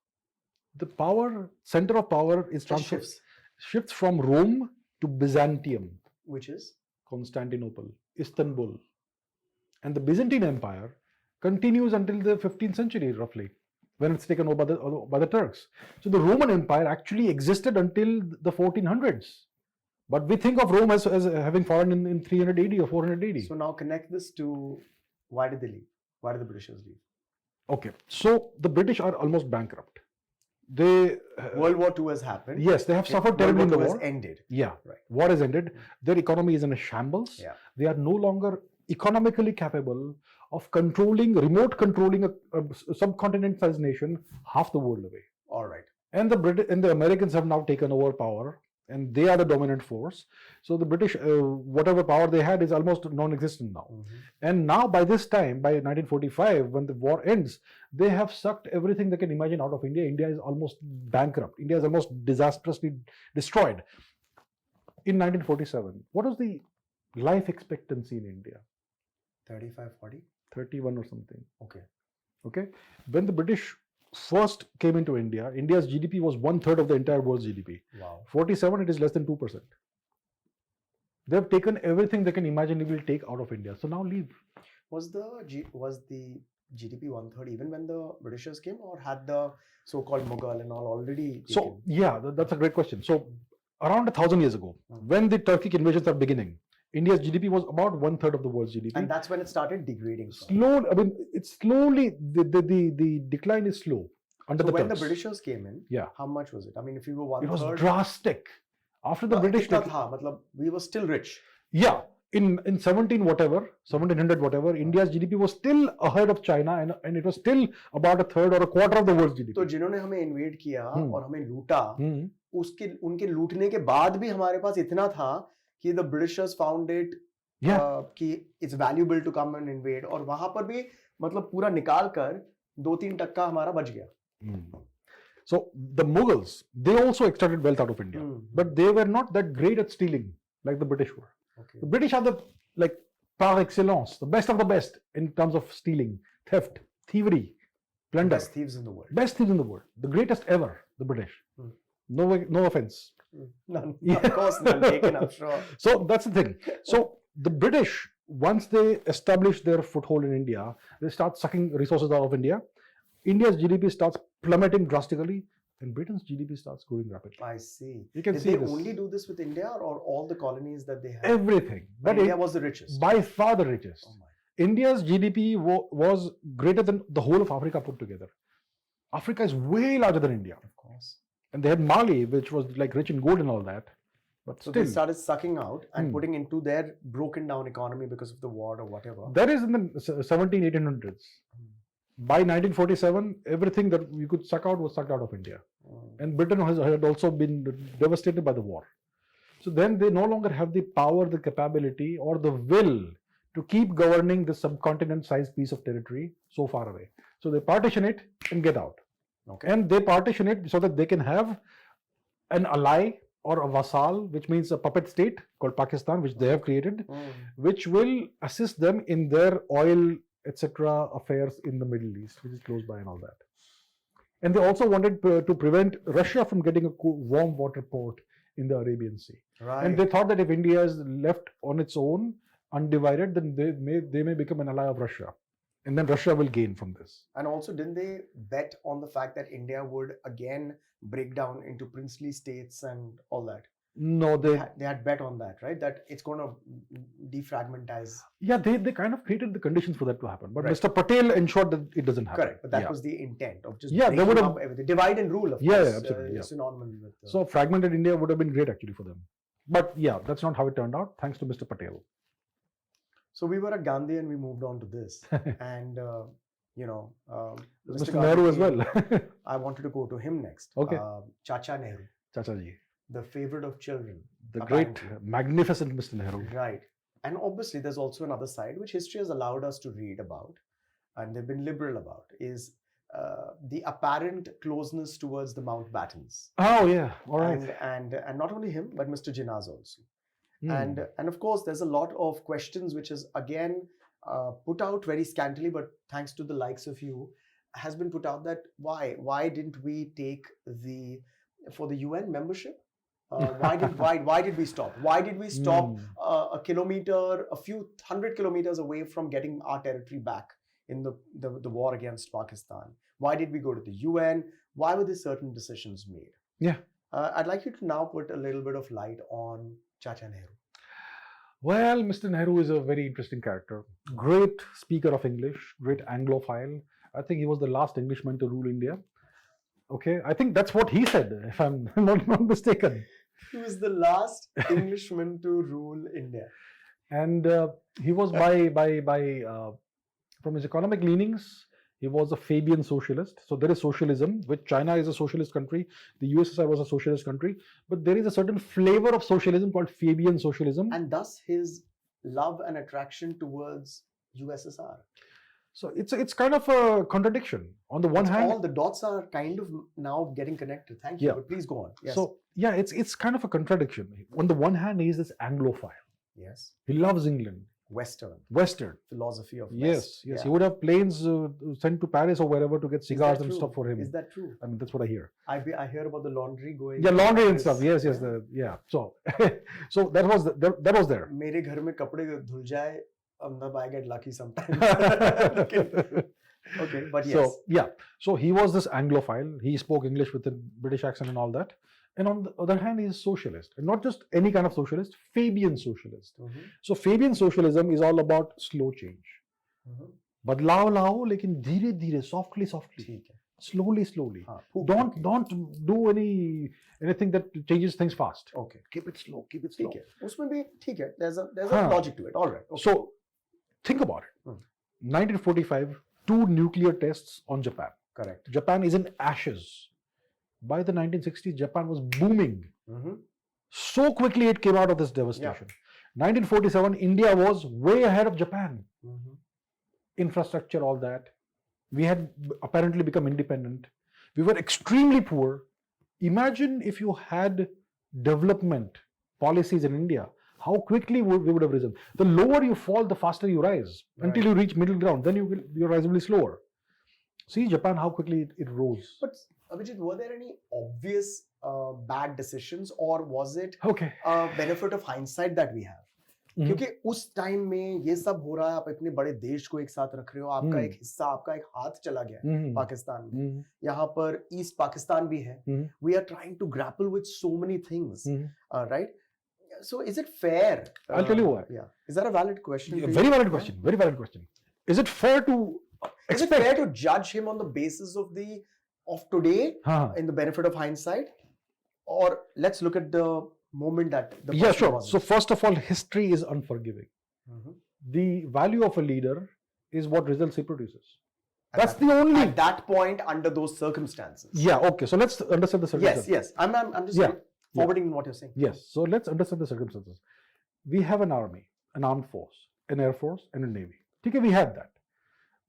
The power, center of power is transferred. Shifts from Rome to Byzantium. Which is? Constantinople, Istanbul. And the Byzantine Empire continues until the 15th century, roughly, when it's taken over by the Turks. So the Roman Empire actually existed until the 1400s. But we think of Rome as having fallen in 300 AD or 400 AD. So now connect this to, why did they leave? Why did the Britishers leave? Okay, so the British are almost bankrupt. They World War II has happened. Yes, they have suffered terribly in the war. War has ended. Yeah, Right. War has ended. Their economy is in a shambles. Yeah. They are no longer economically capable of remote controlling a subcontinent-sized nation half the world away. All right. And the Americans have now taken over power, and they are the dominant force. So the British, whatever power they had, is almost non-existent now. And now, by this time, by 1945, when the war ends, they have sucked everything they can imagine out of India. India is almost bankrupt. India is almost disastrously destroyed. In 1947, what was the life expectancy in India? 35, 40? 31 or something. Okay. When the British first came into India, India's GDP was 1/3 of the entire world's GDP. Wow. 47, it is less than 2%. They've taken everything they can imaginably take out of India. So now leave. Was the GDP 1/3 even when the Britishers came, or had the so-called Mughal and all already taken? So yeah, that's a great question. So around 1,000 years ago, when the Turkic invasions are beginning, India's GDP was about 1/3 of the world's GDP. And that's when it started degrading. It's slowly, the decline is slow under the when Turks. the Britishers came in, how much was it? I mean, if you were 1/3. It was drastic. After the British... we were still rich. Yeah. In 1700 whatever, India's GDP was still ahead of China, and it was still about 1/3 or 1/4 of the world's GDP. तो जिन्होंने हमें invade किया और हमें लूटा, उनके लूटने के बाद भी हमारे पास इतना था कि the Britishers found it कि it's valuable to come and invade, और वहां पर भी मतलब पूरा निकाल कर 2-3% हमारा बच गया. So the Mughals, they also extracted wealth out of India, but they were not that great at stealing. like the British were. Okay. The British are the, like, par excellence, the best of the best in terms of stealing, theft, thievery, plunder. Best thieves in the world. Best thieves in the world. The greatest ever, the British. Hmm. No offense. None. Yeah. Of course, none taken, I'm sure. So that's the thing. So the British, once they establish their foothold in India, they start sucking resources out of India. India's GDP starts plummeting drastically, and Britain's GDP starts growing rapidly. I see. You can Did see they this. only do this with India or all the colonies that they had? Everything. But But India was the richest. by far the richest. Oh my. India's GDP was greater than the whole of Africa put together. Africa is way larger than India. Of course. And they had Mali, which was like rich in gold and all that. But So still, they started sucking out and Hmm. putting into their broken down economy because of the war or whatever. that is in the 1800s. Hmm. By 1947, everything that we could suck out was sucked out of India. Hmm. And Britain had also been devastated by the war. So then they no longer have the power, the capability, or the will to keep governing this subcontinent-sized piece of territory so far away. So they partition it and get out. Okay. And they partition it so that they can have an ally or a vassal, which means a puppet state called Pakistan, which they have created, Hmm. which will assist them in their oil, etc. affairs in the Middle East, which is close by and all that. And they also wanted to prevent Russia from getting a warm water port in the Arabian Sea. Right. And they thought that if India is left on its own, undivided, then they may become an ally of Russia. And then Russia will gain from this. And also, didn't they bet on the fact that India would again break down into princely states and all that? No, They had bet on that, right? That it's going to defragmentize. yeah, they kind of created the conditions for that to happen. But Right. Mr. Patel ensured that it doesn't happen. Correct. But that Yeah. was the intent of just Yeah, they breaking would have- up everything. Divide and rule, of Yeah, course. yeah, absolutely, yeah. Synonymous with the... So fragmented India would have been great actually for them. But yeah, that's not how it turned out, thanks to Mr. Patel. So we were at Gandhi and we moved on to this. And, Mr. Nehru as well. I wanted to go to him next. Okay. Chacha Nehru, Chacha ji. the favorite of children. The great, apparently. magnificent Mr. Nehru. Right. And obviously, there's also another side which history has allowed us to read about and they've been liberal about is the apparent closeness towards the Mountbattens. Oh yeah, all right. And not only him, but Mr. Jinaz also. Hmm. And of course, there's a lot of questions which is again put out very scantily, but thanks to the likes of you, has been put out that why didn't we take for the UN membership? Why did we stop? Why did we stop a kilometer, a few 100 kilometers away from getting our territory back in the war against Pakistan? Why did we go to the UN? Why were there certain decisions made? Yeah. I'd like you to now put a little bit of light on Chacha Nehru. Well, Mr. Nehru is a very interesting character. Great speaker of English, great Anglophile. I think he was the last Englishman to rule India. Okay, I think that's what he said, if I'm not mistaken. He was the last Englishman to rule India. And he was from his economic leanings, he was a Fabian socialist. So there is socialism, which China is a socialist country. The USSR was a socialist country. But there is a certain flavor of socialism called Fabian socialism. And thus his love and attraction towards USSR. So it's kind of a contradiction. On the one hand, all the dots are kind of now getting connected. Thank you. Yeah. But please go on. Yes. So yeah, it's kind of a contradiction. On the one hand, he is this Anglophile. Yes. He loves England. Western philosophy of Yes, West. yes. Yeah. He would have planes sent to Paris or wherever to get cigars and true? stuff for him. Is that true? I mean, that's what I hear. I hear about the laundry going. Yeah, laundry and Paris. stuff. Yes, yes. Yeah. So, so that was there. मेरे घर में कपड़े धुल जाए, I get lucky sometimes. Okay, but yes. So yeah, so he was this Anglophile. He spoke English with a British accent and all that. And on the other hand, he is socialist, and not just any kind of socialist, Fabian socialist. Mhm. So Fabian socialism is all about slow change. Mhm. बदलाव लाओ लेकिन धीरे धीरे, softly, ठीक है. slowly. हाँ, Don't do anything that changes things fast. Okay. Keep it slow. ठीक है. उसमें भी ठीक है. There's a हाँ. logic to it. All right. Okay. So think about it. 1945, 2 nuclear tests on Japan. Correct. Japan is in ashes. By the 1960s, Japan was booming. Mhm. So quickly it came out of this devastation. 1947, India was way ahead of Japan. Mhm. Infrastructure, all that. We had apparently become independent. We were extremely poor. Imagine if you had development policies in India, how quickly we would have risen. The lower you fall, the faster you rise until you reach middle ground. Then your rise will be slower. See Japan, how quickly it rose. But Abhijit, were there any obvious bad decisions, or was it Okay. a benefit of hindsight that we have? क्योंकि उस time में ये सब हो रहा है, आप इतने बड़े देश को एक साथ रख रहे हो, आपका एक हिस्सा, आपका एक हाथ चला गया है पाकिस्तान में, यहाँ पर ईस्ट पाकिस्तान भी है. We are trying to grapple with so many things, right? So is it fair? I'll tell you why. Yeah, is that a valid question? Very valid question. Very valid question. Is it fair to Is it fair to judge him on the basis of today in the benefit of hindsight, or let's look at the moment that the yeah, person sure. was So in? first of all, history is unforgiving. The value of a leader is what results he produces. That's the only. At that point, under those circumstances. Yeah. Okay. So let's understand the circumstances. Yes. I'm just forwarding what you're saying. Yes. So let's understand the circumstances. We have an army, an armed force, an air force, and a navy. Okay, we had that.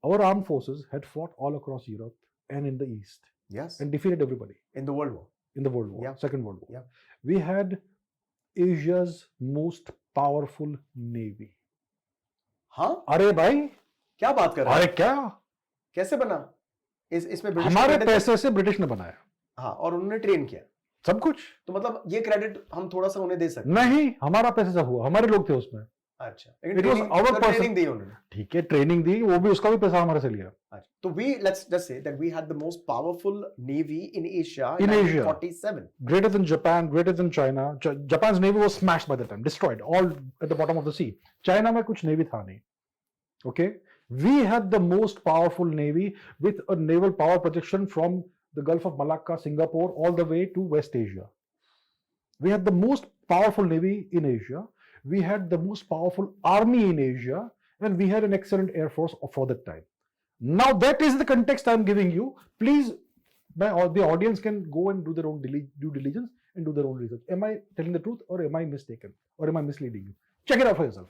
Our armed forces had fought all across Europe and in the East. Yes. And defeated everybody. In the World War. In the World War. Yeah. Second World War. Yeah. We had Asia's most powerful navy. हाँ? अरे भाई क्या बात कर रहे हैं? अरे क्या? कैसे बना? इसमें ब्रिटिश हमारे पैसे से ब्रिटिश ने बनाया. हाँ, और उन्होंने ट्रेन किया. सब कुछ. तो मतलब ये क्रेडिट हम थोड़ा सा उन्हें दे सकते हैं. नहीं, हमारा पैसे से हुआ. हमारे लोग थे उसमें. अच्छा. ट्रेनिंग दी उन्होंने. ठीक है, ट्रेनिंग दी, वो भी उसका भी पैसा हमारे से लिया. अच्छा. तो let's just say that we had the most powerful navy in Asia in 1947. Greater than Japan, greater than China. Japan's navy was smashed by the time, destroyed, all at the bottom of the sea. China में कुछ navy था नहीं. Okay, we had the most powerful navy with a naval power projection from the Gulf of Malacca, Singapore, all the way to West Asia. We had the most powerful navy in Asia. We had the most powerful army in Asia, and we had an excellent air force for that time. Now that is the context I'm giving you. Please, the audience can go and do their own due diligence and do their own research. Am I telling the truth, or am I mistaken, or am I misleading you? Check it out for yourself.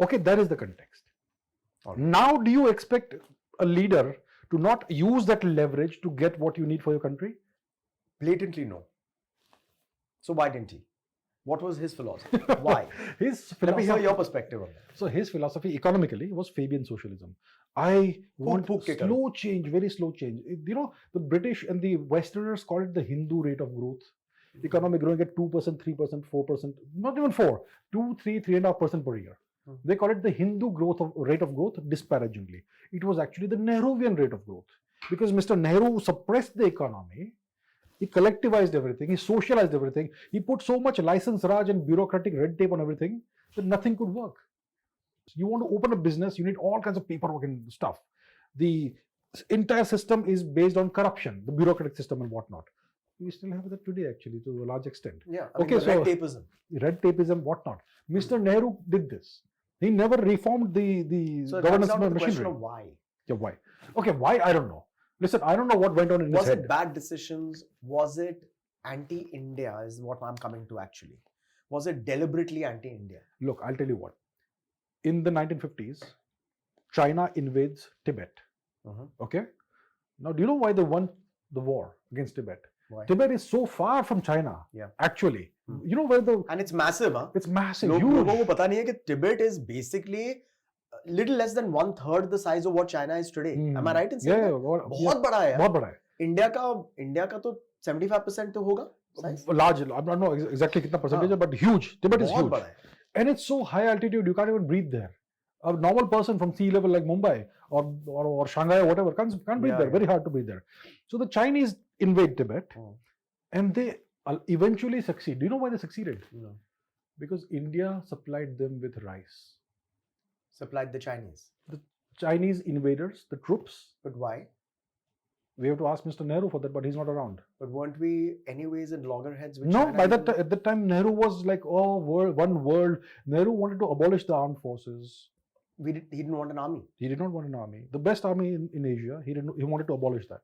Okay, that is the context. Right. Now, do you expect a leader to not use that leverage to get what you need for your country? Blatantly no. So why didn't he? What was his philosophy? Why? Let me hear your perspective on that. So his philosophy economically was Fabian socialism. I want slow change, very slow change. You know, the British and the Westerners call it the Hindu rate of growth. Economy growing at 2%, 3%, 4%, not even 4, 2, 3, 3.5% per year. They call it the Hindu rate of growth disparagingly. It was actually the Nehruvian rate of growth, because Mr. Nehru suppressed the economy. He collectivized everything. He socialized everything. He put so much license raj and bureaucratic red tape on everything that nothing could work. You want to open a business, you need all kinds of paperwork and stuff. The entire system is based on corruption, the bureaucratic system and whatnot. We still have that today, actually, to a large extent. Yeah. Okay, so red tapeism. Red tapeism, whatnot. Mr. Nehru did this. He never reformed the governance machinery. The question of why. Yeah, why? Okay, why? I don't know. Listen, I don't know what went on in his head. Was it bad decisions? Was it anti-India is what I'm coming to actually. Was it deliberately anti-India? Look, I'll tell you what. In the 1950s, China invades Tibet. Okay? Now, do you know why they won the war against Tibet? Why? Tibet is so far from China, actually. You know where And it's massive, huh? It's massive, huge. लोगों को पता नहीं है कि Tibet is basically little less than 1/3 the size of what China is today. Am I right in saying that? बहुत बड़ा है. बहुत बड़ा है. India का तो 75% तो होगा. Size? Large. I don't know exactly कितना percentage है, but huge. Tibet is huge. बड़ा है. And it's so high altitude, you can't even breathe there. A normal person from sea level like Mumbai or Shanghai or whatever can't breathe there. Very hard to breathe there. So the Chinese invade Tibet, and they eventually succeed. Do you know why they succeeded? No. Because India supplied them with rice. Supplied the Chinese. The Chinese invaders, the troops. But why? We have to ask Mr. Nehru for that, but he's not around. But weren't we anyways in loggerheads with No, China? by that at the time Nehru was like, oh, one world. Nehru wanted to abolish the armed forces. He didn't want an army. He did not want an army. The best army in Asia, he wanted to abolish that.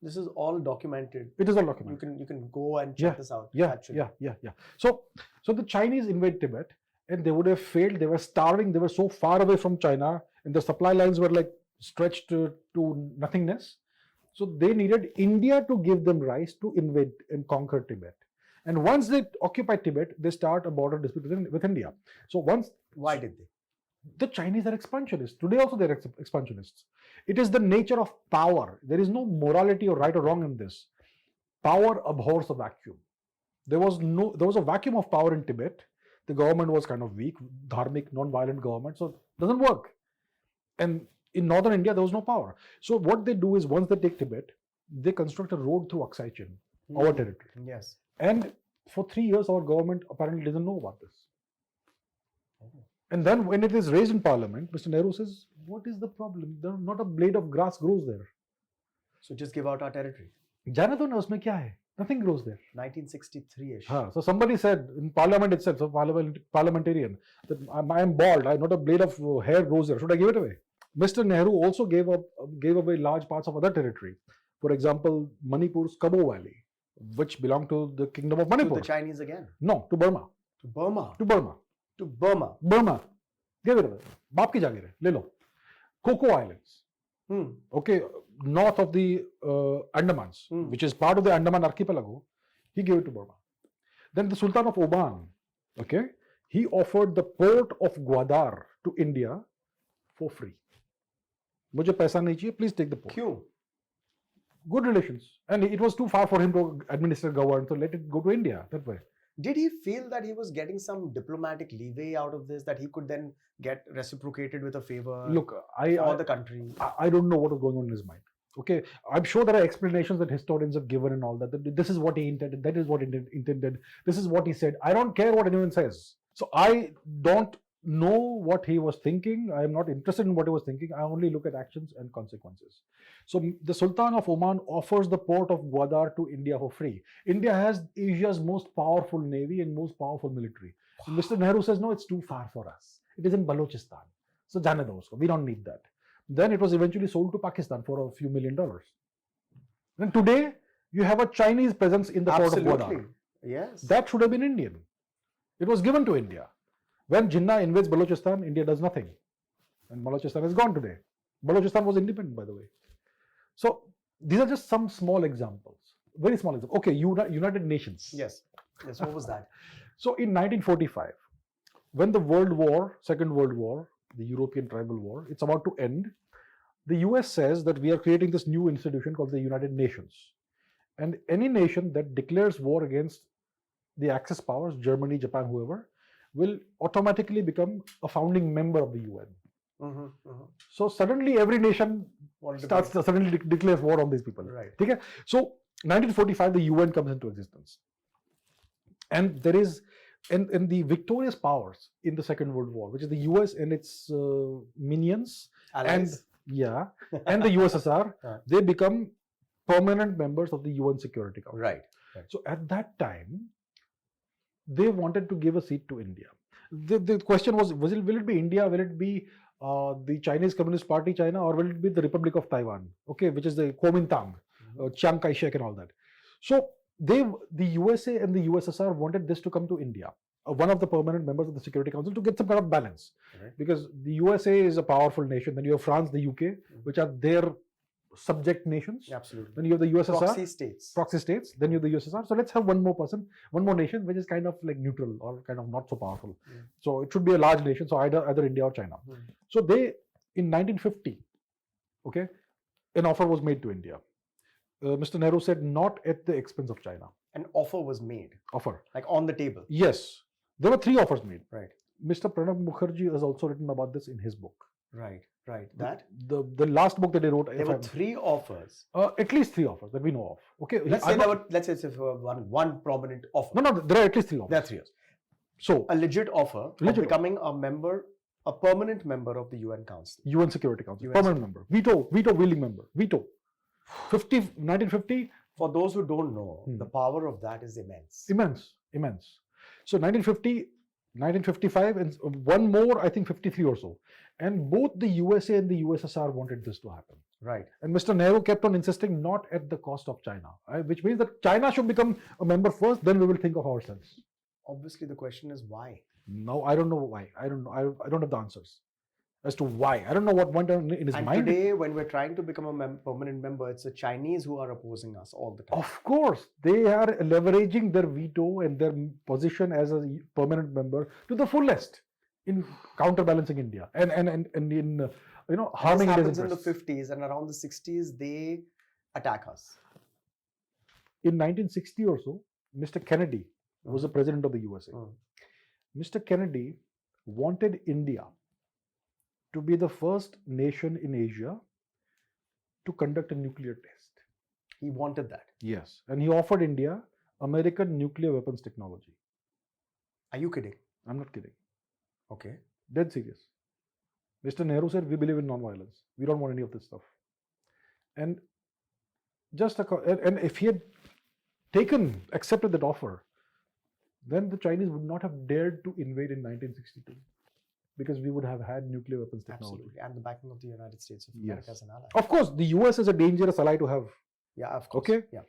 This is all documented. It is all documented. You can go and check this out. Yeah, actually. yeah. So the Chinese invade Tibet, and they would have failed. They were starving. They were so far away from China, and the supply lines were like stretched to nothingness. So they needed India to give them rice to invade and conquer Tibet. And once they occupy Tibet, they start a border dispute with India. So once Why did they? the Chinese are expansionists. Today also they're expansionists. It is the nature of power. There is no morality or right or wrong in this. Power abhors a vacuum. There was a vacuum of power in Tibet. The government was kind of weak, dharmic, non-violent government, so it doesn't work. And in northern India, there was no power. So what they do is once they take Tibet, they construct a road through Aksai Chin, our territory. Yes. And for 3 years, our government apparently doesn't know about this. And then when it is raised in parliament, Mr. Nehru says, what is the problem? Not a blade of grass grows there. So just give out our territory. जाने दो ना उसमें क्या है? Nothing grows there. 1963-ish. So somebody said in parliament itself, so parliamentarian, that I am bald, not a blade of hair grows there. Should I give it away? Mr. Nehru also gave away large parts of other territory. For example, Manipur's Kabo Valley, which belonged to the Kingdom of Manipur. To the Chinese again? No, to Burma. To Burma? To Burma. To Burma? Burma. Give it away. बाप की जागीर है, ले लो. Coco Islands. Okay, north of the Andamans, which is part of the Andaman archipelago, he gave it to Burma. Then the Sultan of Oman, okay, he offered the port of Gwadar to India for free. मुझे पैसा नहीं चाहिए, please take the port. क्यों? Good relations. And it was too far for him to administer govern, so let it go to India that way. Did he feel that he was getting some diplomatic leeway out of this, that he could then get reciprocated with a favor Look, for the country? I don't know what was going on in his mind. Okay, I'm sure there are explanations that historians have given and all that. This is what he intended, that is what he intended, this is what he said. I don't care what anyone says. So I don't know what he was thinking. I am not interested in what he was thinking. I only look at actions and consequences. So the Sultan of Oman offers the port of Gwadar to India for free. India has Asia's most powerful navy and most powerful military. Wow. Mr. Nehru says, no, it's too far for us. It is in Balochistan. So jane do usko. We don't need that. Then it was eventually sold to Pakistan for a few $1 million. Then today, you have a Chinese presence in the port of Gwadar. Yes. That should have been Indian. It was given to India. When Jinnah invades Balochistan, India does nothing. And Balochistan is gone today. Balochistan was independent, by the way. So these are just some small examples. Very small examples. Okay, United Nations. Yes. Yes. What was that? So in 1945, when the Second World War, the European Tribal War, it's about to end, the US says that we are creating this new institution called the United Nations. And any nation that declares war against the Axis powers, Germany, Japan, whoever, will automatically become a founding member of the UN. So suddenly every nation suddenly declares war on these people. Right. Okay? So 1945, the UN comes into existence. And there is, and the victorious powers in the Second World War, which is the US and its minions, Allies. and the USSR, they become permanent members of the UN Security Council. Right. So at that time, they wanted to give a seat to India. The question was will it be India, will it be the Chinese Communist Party, China, or will it be the Republic of Taiwan, okay, which is the Kuomintang, Chiang Kai-shek and all that. So the USA and the USSR wanted this to come to India, one of the permanent members of the Security Council, to get some kind of balance. Right. Because the USA is a powerful nation, then you have France, the UK, which are their subject nations. Absolutely. Then you have the USSR. Proxy states. Then you have the USSR. So let's have one more nation, which is kind of like neutral or kind of not so powerful. So it should be a large nation. So either India or China. So they, in 1950, okay, an offer was made to India. Mr. Nehru said not at the expense of China. An offer was made. Offer. Like on the table. Yes. There were 3 offers made. Right. Mr. Pranab Mukherjee has also written about this in his book. Right. That? The last book that he wrote. There were 3 offers. At least 3 offers that we know of. Okay. Let's say one prominent offer. No, there are at least 3 offers. There are 3 offers. So a legit offer of becoming a permanent member of the UN Council. UN Security Council. Permanent member. Veto wielding member. Veto. 1950. For those who don't know, the power of that is immense. Immense. So 1950, 1955, and one more, I think 53 or so. And both the USA and the USSR wanted this to happen. Right. And Mr. Nehru kept on insisting not at the cost of China, which means that China should become a member first, then we will think of ourselves. Obviously, the question is why? No, I don't know why. I don't know. I don't have the answers. as to why. I don't know what went on in his And mind. today, when we're trying to become a permanent member, it's the Chinese who are opposing us all the time. Of course, they are leveraging their veto and their position as a permanent member to the fullest in counterbalancing India and in harming this India's happens in the interests. 50s, and around the 60s, they attack us. In 1960 or so, Mr. Kennedy was the president of the USA. Mr. Kennedy wanted India to be the first nation in Asia to conduct a nuclear test. He wanted that. Yes. And he offered India American nuclear weapons technology. Are you kidding? I'm not kidding. Okay. Dead serious. Mr. Nehru said, we believe in non-violence. We don't want any of this stuff. And and if he had accepted that offer, then the Chinese would not have dared to invade in 1962 because we would have had nuclear weapons technology. Absolutely. And the backing of the United States of America as an ally. Of course, the US is a dangerous ally to have. Yeah, of course. Okay. Yeah.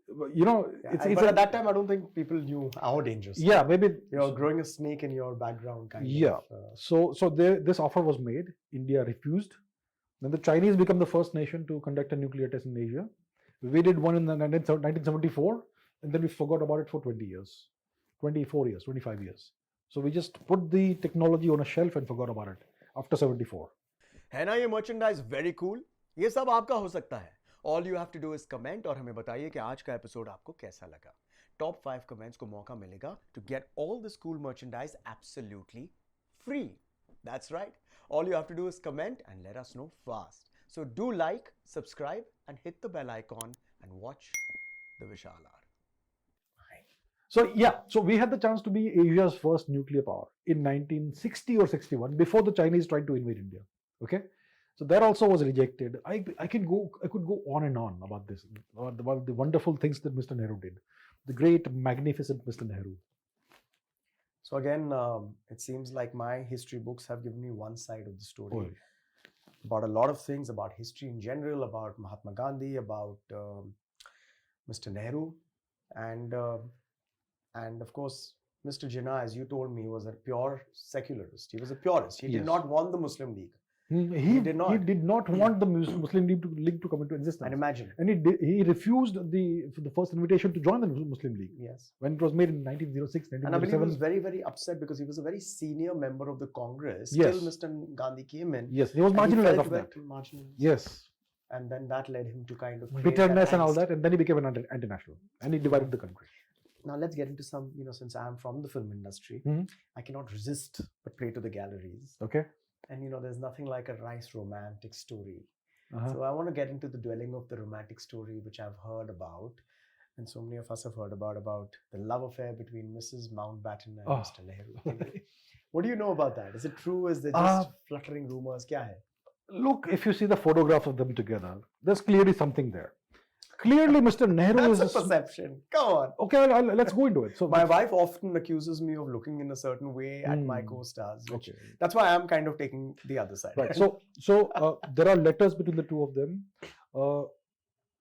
It's but at that time, I don't think people knew how dangerous. Yeah, maybe You're growing a snake in your background, kind of. So this offer was made. India refused. Then the Chinese become the first nation to conduct a nuclear test in Asia. We did one in 1974, and then we forgot about it for 20 years, 24 years, 25 years. So we just put the technology on a shelf and forgot about it after 74. है ना ये merchandise very cool? ये सब आपका हो सकता है. All you have to do is comment और हमें बताइए कि आज का एपिसोड आपको कैसा लगा. Top 5 comments को मौका मिलेगा to get all this cool merchandise absolutely free. That's right. All you have to do is comment and let us know fast. So do like, subscribe and hit the bell icon and watch the Vishal Hour. So we had the chance to be Asia's first nuclear power in 1960 or 61 before the Chinese tried to invade India. Okay. So that also was rejected. I could go on and on about this, about the wonderful things that Mr. Nehru did, the great, magnificent Mr. Nehru. So again, it seems like my history books have given me one side of the story about a lot of things, about history in general, about Mahatma Gandhi, about Mr. Nehru, and of course, Mr. Jinnah, as you told me, was a pure secularist. He was a purist. He did not want the Muslim League. He did not want the Muslim League to come into existence. And imagine. And he refused the first invitation to join the Muslim League. Yes. When it was made in 1906, 1907. And I believe he was very, very upset because he was a very senior member of the Congress. Yes. Till Mr. Gandhi came in. Yes, he was marginalized after that. Marginalized. Yes. And then that led him to kind of bitterness and all that, and then he became an anti-national, and he divided the country. Now let's get into some, since I'm from the film industry, I cannot resist but pray to the galleries. Okay. And there's nothing like a nice romantic story. So I want to get into the dwelling of the romantic story, which I've heard about, and so many of us have heard about the love affair between Mrs. Mountbatten and Mr. Nehru. What do you know about that? Is it true? Is there just fluttering rumors? Kya hai? Look, if you see the photographs of them together, there's clearly something there. Clearly, Mr. Nehru That's a perception. Come on. Okay, let's go into it. So my wife often accuses me of looking in a certain way at my co-stars. That's why I'm kind of taking the other side. Right. So there are letters between the two of them.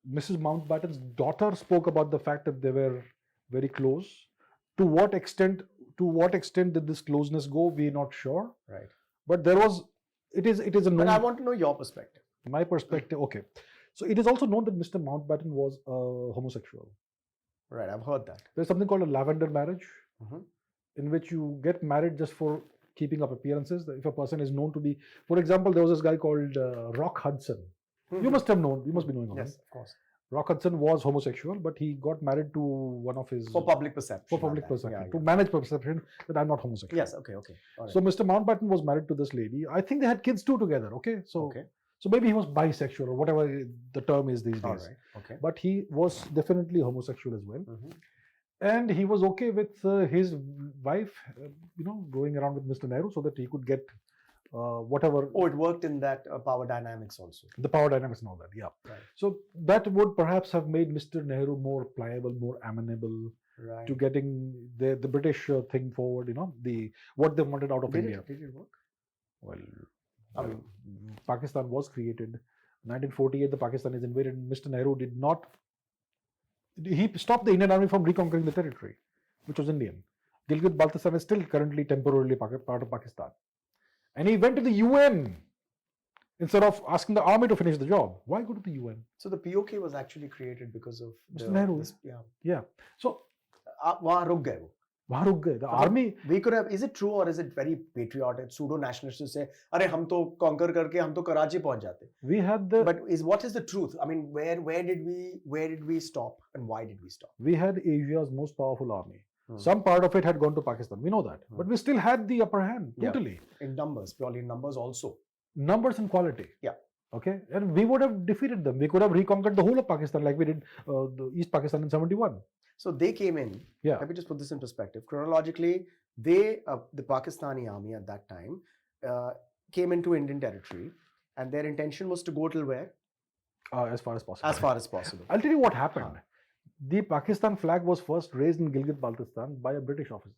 Mrs. Mountbatten's daughter spoke about the fact that they were very close. To what extent did this closeness go? We're not sure. Right. But it is a known. But I want to know your perspective. My perspective. Okay. So it is also known that Mr. Mountbatten was homosexual. Right, I've heard that. There's something called a lavender marriage, in which you get married just for keeping up appearances. If a person is known to be, for example, there was this guy called Rock Hudson. You must be knowing of him. Yes, of course. Rock Hudson was homosexual, but he got married to one of his... For public perception. For public perception. To manage perception that I'm not homosexual. Yes, okay. All right. So Mr. Mountbatten was married to this lady. I think they had kids too together, okay? So maybe he was bisexual or whatever the term is these days. All right. Okay. But he was definitely homosexual as well. And he was okay with his wife, going around with Mr. Nehru so that he could get whatever. Oh, it worked in that power dynamics also. The power dynamics and all that, yeah. Right. So that would perhaps have made Mr. Nehru more pliable, more amenable to getting the British thing forward, what they wanted out of India. Did it work? Well, Pakistan was created. 1948, the Pakistanis invaded. Mr. Nehru did not. He stopped the Indian army from reconquering the territory, which was Indian. Gilgit-Baltistan is still currently temporarily part of Pakistan. And he went to the UN instead of asking the army to finish the job. Why go to the UN? So the POK was actually created because of Mr. Nehru. yeah. Yeah. So वहाँ रुक गए वो. वहाँ रुक गए. The army. We could have. Is it true or is it very patriotic, pseudo nationalist to say, अरे हम तो conquer करके हम तो कराची पहुंच जाते. We had the. But what is the truth? I mean, where did we stop and why did we stop? We had Asia's most powerful army. Some part of it had gone to Pakistan. We know that, but we still had the upper hand totally. In numbers, purely in numbers also. Numbers and quality. Yeah. Okay, and we would have defeated them. We could have reconquered the whole of Pakistan like we did the East Pakistan in '71. So they came in. Yeah. Let me just put this in perspective. Chronologically, they, the Pakistani army at that time, came into Indian territory, and their intention was to go till where? As far as possible. As far as possible. I'll tell you what happened. The Pakistan flag was first raised in Gilgit-Baltistan by a British officer.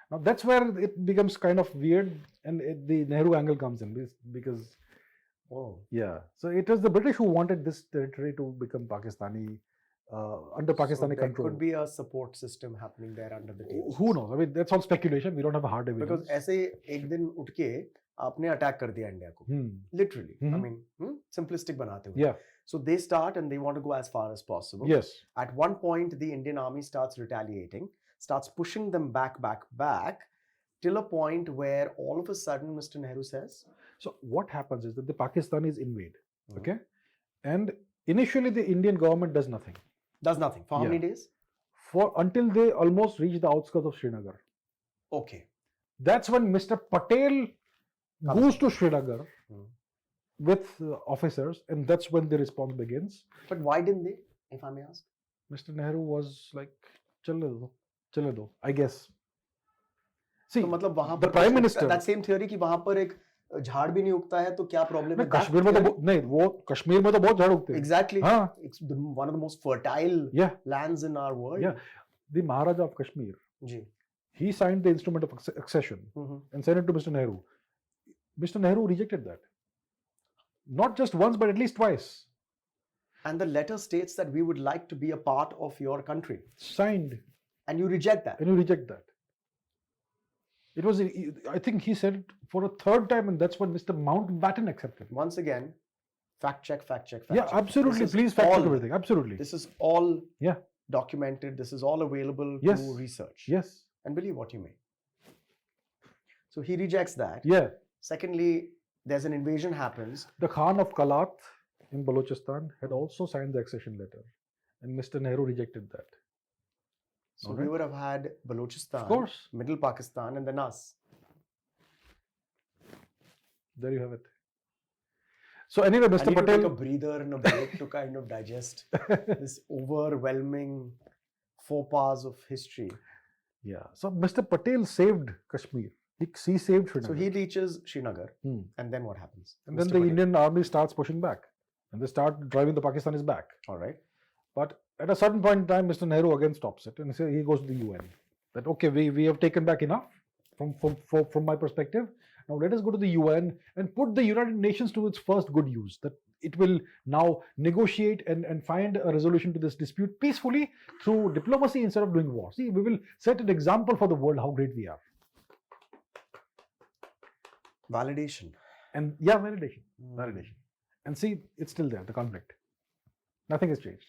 Now that's where it becomes kind of weird, and the Nehru angle comes in because, so it was the British who wanted this territory to become Pakistani, under Pakistani control. There could be a support system happening there under the table. Who knows? I mean, that's all speculation. We don't have a hard evidence. Because ऐसे एक दिन उठ के आपने attack कर दिया India को. Literally. I mean, simplistic बनाते हुए. Yeah. So they start and they want to go as far as possible. Yes. At one point, the Indian army starts retaliating, starts pushing them back, till a point where all of a sudden Mr. Nehru says. So what happens is that the Pakistanis invade, okay, and initially the Indian government does nothing. Does nothing for how many days? Until they almost reach the outskirts of Srinagar. Okay. That's when Mr. Patel goes to Srinagar with officers, and that's when the response begins. But why didn't they, if I may ask? Mr. Nehru was like, chale do, I guess. See, तो मतलब वहां the Prime Minister. That same theory कि वहां पर एक झाड़ भी नहीं उगता है तो क्या प्रॉब्लम है? कश्मीर में तो नहीं, वो कश्मीर में तो बहुत झाड़ उगते हैं. Exactly. हाँ. It's one of the most fertile lands in our world. Yeah. The Maharaja of Kashmir. Ji. He signed the instrument of accession and sent it to Mr. Nehru. Mr. Nehru rejected that. Not just once, but at least twice. And the letter states that we would like to be a part of your country. Signed. And you reject that. It was, I think he said it for a third time, and that's when Mr. Mountbatten accepted. Once again, fact check. Yeah, absolutely. Please fact check everything. Absolutely. This is all documented. This is all available to research. Yes. And believe what you may. So he rejects that. Yeah. Secondly, there's an invasion happens. The Khan of Kalat in Balochistan had also signed the accession letter, and Mr. Nehru rejected that. So we would have had Balochistan, of course, Middle Pakistan, and then us. There you have it. So anyway, Mr. I need Patel, to take a breather and a break to kind of digest this overwhelming faux pas of history. Yeah. So Mr. Patel saved Kashmir. He saved Srinagar. So he reaches Srinagar, and then what happens? And then the Indian army starts pushing back, and they start driving the Pakistanis back. All right. But at a certain point in time, Mr. Nehru again stops it, and he goes to the UN. That okay, we have taken back enough from my perspective. Now let us go to the UN and put the United Nations to its first good use. That it will now negotiate and find a resolution to this dispute peacefully through diplomacy instead of doing war. See, we will set an example for the world how great we are. Validation. And validation. And see, it's still there, the conflict. Nothing has changed.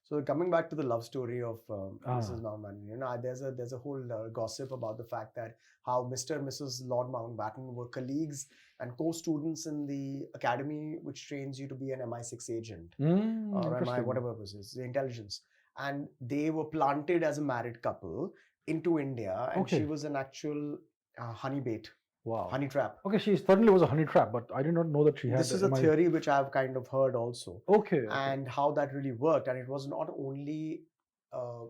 So coming back to the love story of Mrs. Mountbatten, there's a whole gossip about the fact that how Mr. and Mrs. Lord Mountbatten were colleagues and co-students in the academy which trains you to be an MI6 agent or MI whatever it was, the intelligence. And they were planted as a married couple into India, and she was an actual honey bait. Wow. Honey trap. Okay, she certainly was a honey trap, but I did not know that she had. This is a theory which I've kind of heard also. Okay. And how that really worked, and it was not only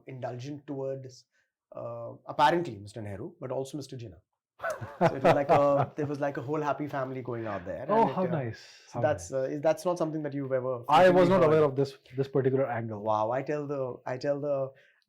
indulgent towards apparently Mr. Nehru, but also Mr. Jinnah. So it was like there was like a whole happy family going out there. Oh, how nice! So that's not something that you've ever. I was not aware of this particular angle. Wow! I tell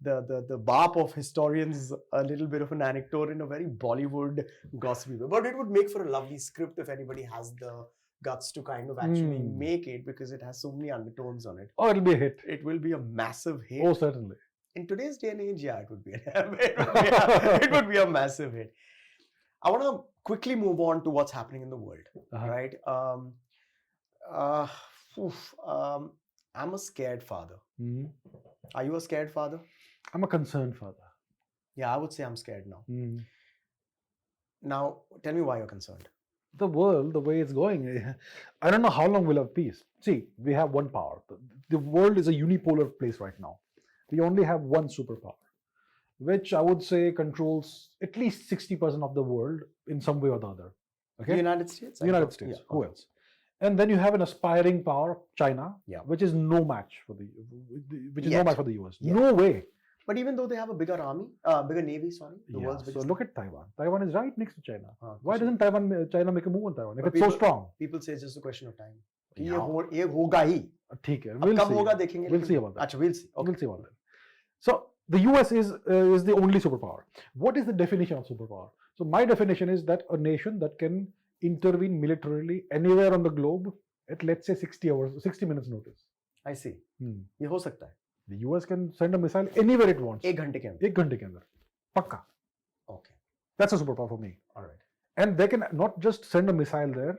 the bap of historians a little bit of an anecdote in a very Bollywood gossipy way. But it would make for a lovely script if anybody has the guts to kind of actually make it, because it has so many undertones on it. Oh, it'll be a hit. It will be a massive hit. Oh, certainly. In today's day and age, yeah, it would be it would be a massive hit. I want to quickly move on to what's happening in the world, right? I'm a scared father. Mhm. Are you a scared father? I'm a concerned father. Yeah, I would say I'm scared now. Mhm. Now, tell me why you're concerned. The world, the way it's going, I don't know how long we'll have peace. See, we have one power. The world is a unipolar place right now. We only have one superpower, which I would say controls at least 60% of the world in some way or the other. Okay? The United States? United States. Yeah, Who okay. else? And then you have an aspiring power, China, Yeah. which is no match for the Yet. US. Yet. No way. But even though they have a bigger army, bigger navy, sorry, the world's So biggest. look at Taiwan. Taiwan is right next to China. Why so doesn't China make a move on Taiwan if But it's so people- strong? people say it's just a question of time. कि Yeah. ये होगा ही. ठीक है. अब We'll कब see. होगा देखेंगे. We'll लेकिन- see about that. अच्छा, we'll see. Okay. We'll see about that. So the US is the only superpower. What is the definition of superpower? So my definition is that a nation that can intervene militarily anywhere on the globe at, let's say, 60 minutes notice. I see. Hmm. ये हो सकता है. The US can send a missile anywhere it wants. 1 घंटे के अंदर. 1 घंटे के अंदर. Pakka. Okay. That's a superpower for me. All right. And they can not just send a missile there.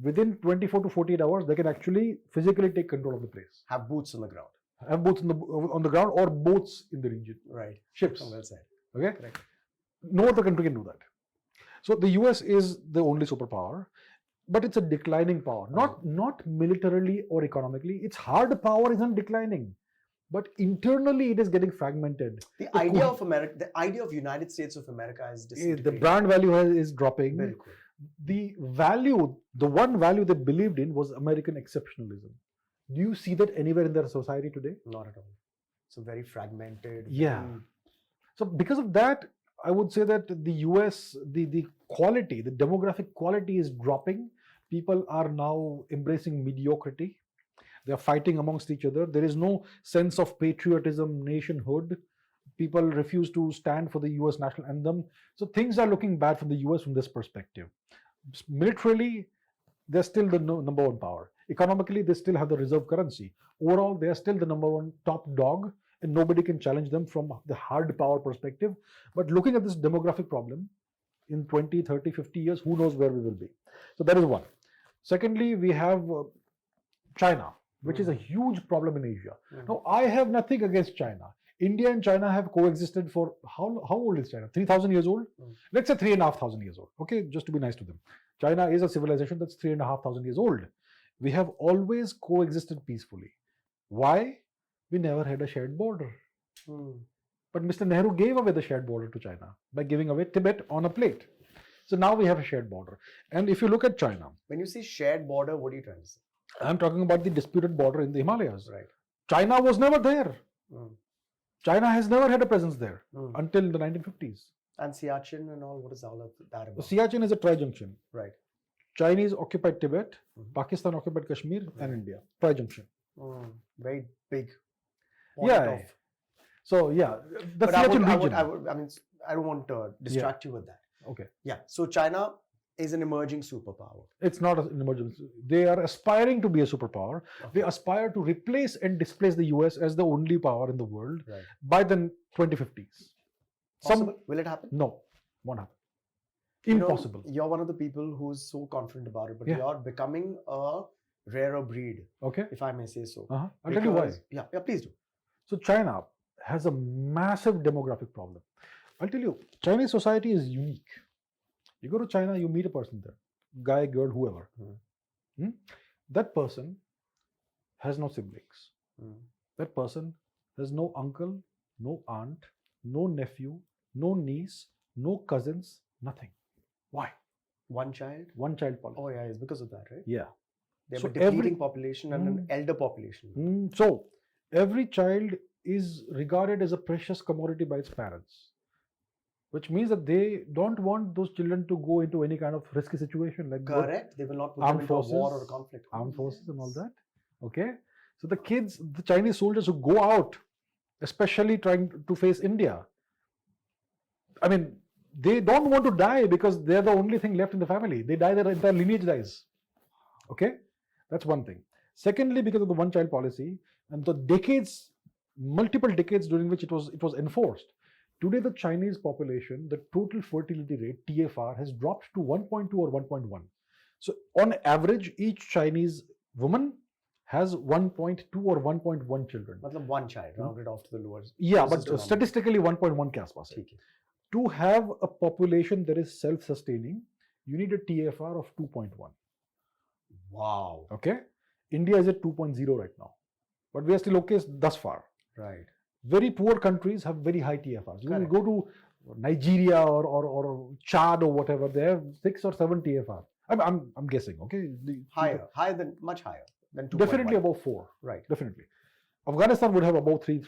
Within 24 to 48 hours, they can actually physically take control of the place. Have boots on the ground. Have boats on the ground or boats in the region. Right. Ships. Well said. Okay? Correct. No other country can do that. So the US is the only superpower, but it's a declining power. Not militarily or economically. Its hard power isn't declining, but internally it is getting fragmented. The idea of America, the idea of United States of America is The disintegrating. brand value is dropping. बिल्कुल. The one value they believed in was American exceptionalism. Do you see that anywhere in their society today? Not at all. So very fragmented. Yeah. very- So because of that, I would say that the US, the quality, the demographic quality is dropping. People are now embracing mediocrity. They are fighting amongst each other. There is no sense of patriotism, nationhood. People refuse to stand for the US national anthem. So things are looking bad from the US from this perspective. Militarily, they're still the number one power. Economically, they still have the reserve currency. Overall, they are still the number one top dog, and nobody can challenge them from the hard power perspective. But looking at this demographic problem, in 20, 30, 50 years, who knows where we will be. So that is one. Secondly, we have China, which is a huge problem in Asia. Now, I have nothing against China. India and China have coexisted for, how old is China? 3,000 years old? Let's say 3,500 years old. Okay, just to be nice to them. China is a civilization that's 3,500 years old. We have always coexisted peacefully. Why? We never had a shared border. But Mr. Nehru gave away the shared border to China by giving away Tibet on a plate. So now we have a shared border. And if you look at China, When you say shared border, what are you trying to say? I'm talking about the disputed border in the Himalayas. Right. China was never there. Mm. China has never had a presence there Mm. until the 1950s. And Siachen and all, what is all of that about? Siachen is a tri-junction. Right. Chinese occupied Tibet, Mhm. Pakistan occupied Kashmir, and India. Tri-junction. Very big. Yeah. point of- So yeah, the But Siachen I region. mean, I don't want to distract you with that. Okay. Yeah. So China is an emerging superpower. It's not an emergency. They are aspiring to be a superpower. They aspire to replace and displace the US as the only power in the world Right. by the 2050s. Possible? Will it happen? No, won't happen. You know, Impossible. you're one of the people who's so confident about it, but Yeah. you're becoming a rarer breed, Okay. if I may say so. I'll tell you why. Because- Yeah, please do. So China has a massive demographic problem. I'll tell you, Chinese society is unique. You go to China, you meet a person there, guy, girl, whoever. That person has no siblings. That person has no uncle, no aunt, no nephew, no niece, no cousins, nothing. Why? One child? One child policy. Oh, yeah, it's because of that, right? Yeah. They have So a depleting every- population and an elder population. So every child is regarded as a precious commodity by its parents, which means that they don't want those children to go into any kind of risky situation like go Correct. They will not put armed them into a war or a forces, conflict. armed forces and all that. Okay, so the kids, the Chinese soldiers who go out, especially trying to face India, I mean, they don't want to die because they're the only thing left in the family. They die, their entire lineage dies. Okay, that's one thing. Secondly, because of the one-child policy and the decades, multiple decades during which it was enforced, Today, the Chinese population, the total fertility rate, TFR, has dropped to 1.2 or 1.1. So, on average, each Chinese woman has 1.2 or 1.1 children. मतलब one child, rounded off to the lowest. Yeah, closest but to statistically 1.1 के आसपास है. ठीक है. To have a population that is self-sustaining, you need a TFR of 2.1. Wow. Okay? India is at 2.0 right now. But we are still okay thus far. Right. Very poor countries have very high TFRs. You will Correct. go to Nigeria or Chad or whatever, they have 6 or 7 TFR. I'm guessing, okay? Higher than, much higher than 2.1. Definitely above 4. Right. Definitely. Afghanistan would have about 3,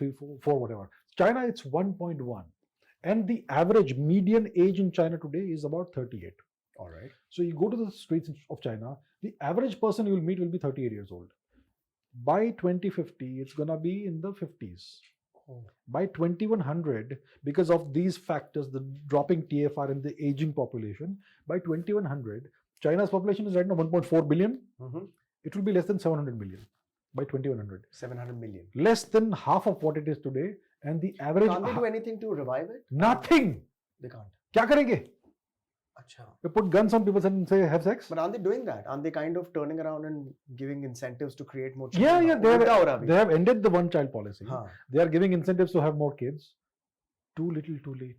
4, whatever. China, it's 1.1. And the average median age in China today is about 38. All right. So you go to the streets of China, the average person you will meet will be 38 years old. By 2050, it's going to be in the 50s. Oh. By 2100, because of these factors, the dropping TFR and the aging population, by 2100, China's population is right now 1.4 billion. Mm-hmm. It will be less than 700 million by 2100. 700 million. Less than half of what it is today. And the average... Can't they do anything to revive it? Nothing! They can't. क्या करेंगे? Achha. They put guns on people and say have sex? But aren't they doing that? Aren't they kind of turning around and giving incentives to create more children? Yeah, they have ended the one-child policy. Huh. They are giving incentives to have more kids. Too little, too late.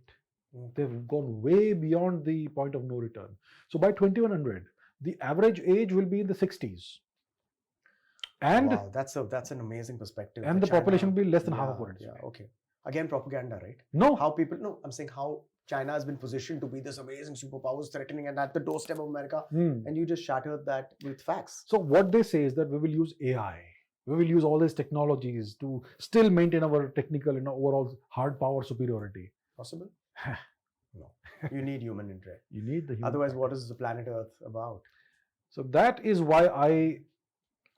They've gone way beyond the point of no return. So by 2100, the average age will be in the 60s. And wow, that's an amazing perspective. And the population will be less than half of what it is. Yeah, okay. Again, propaganda, right? No. I'm saying how China has been positioned to be this amazing superpowers threatening and at the doorstep of America. And you just shattered that with facts. So what they say is that we will use AI. We will use all these technologies to still maintain our technical and overall hard power superiority. Possible? No. You need human interaction. You need the human. Otherwise, what is the planet Earth about? So that is why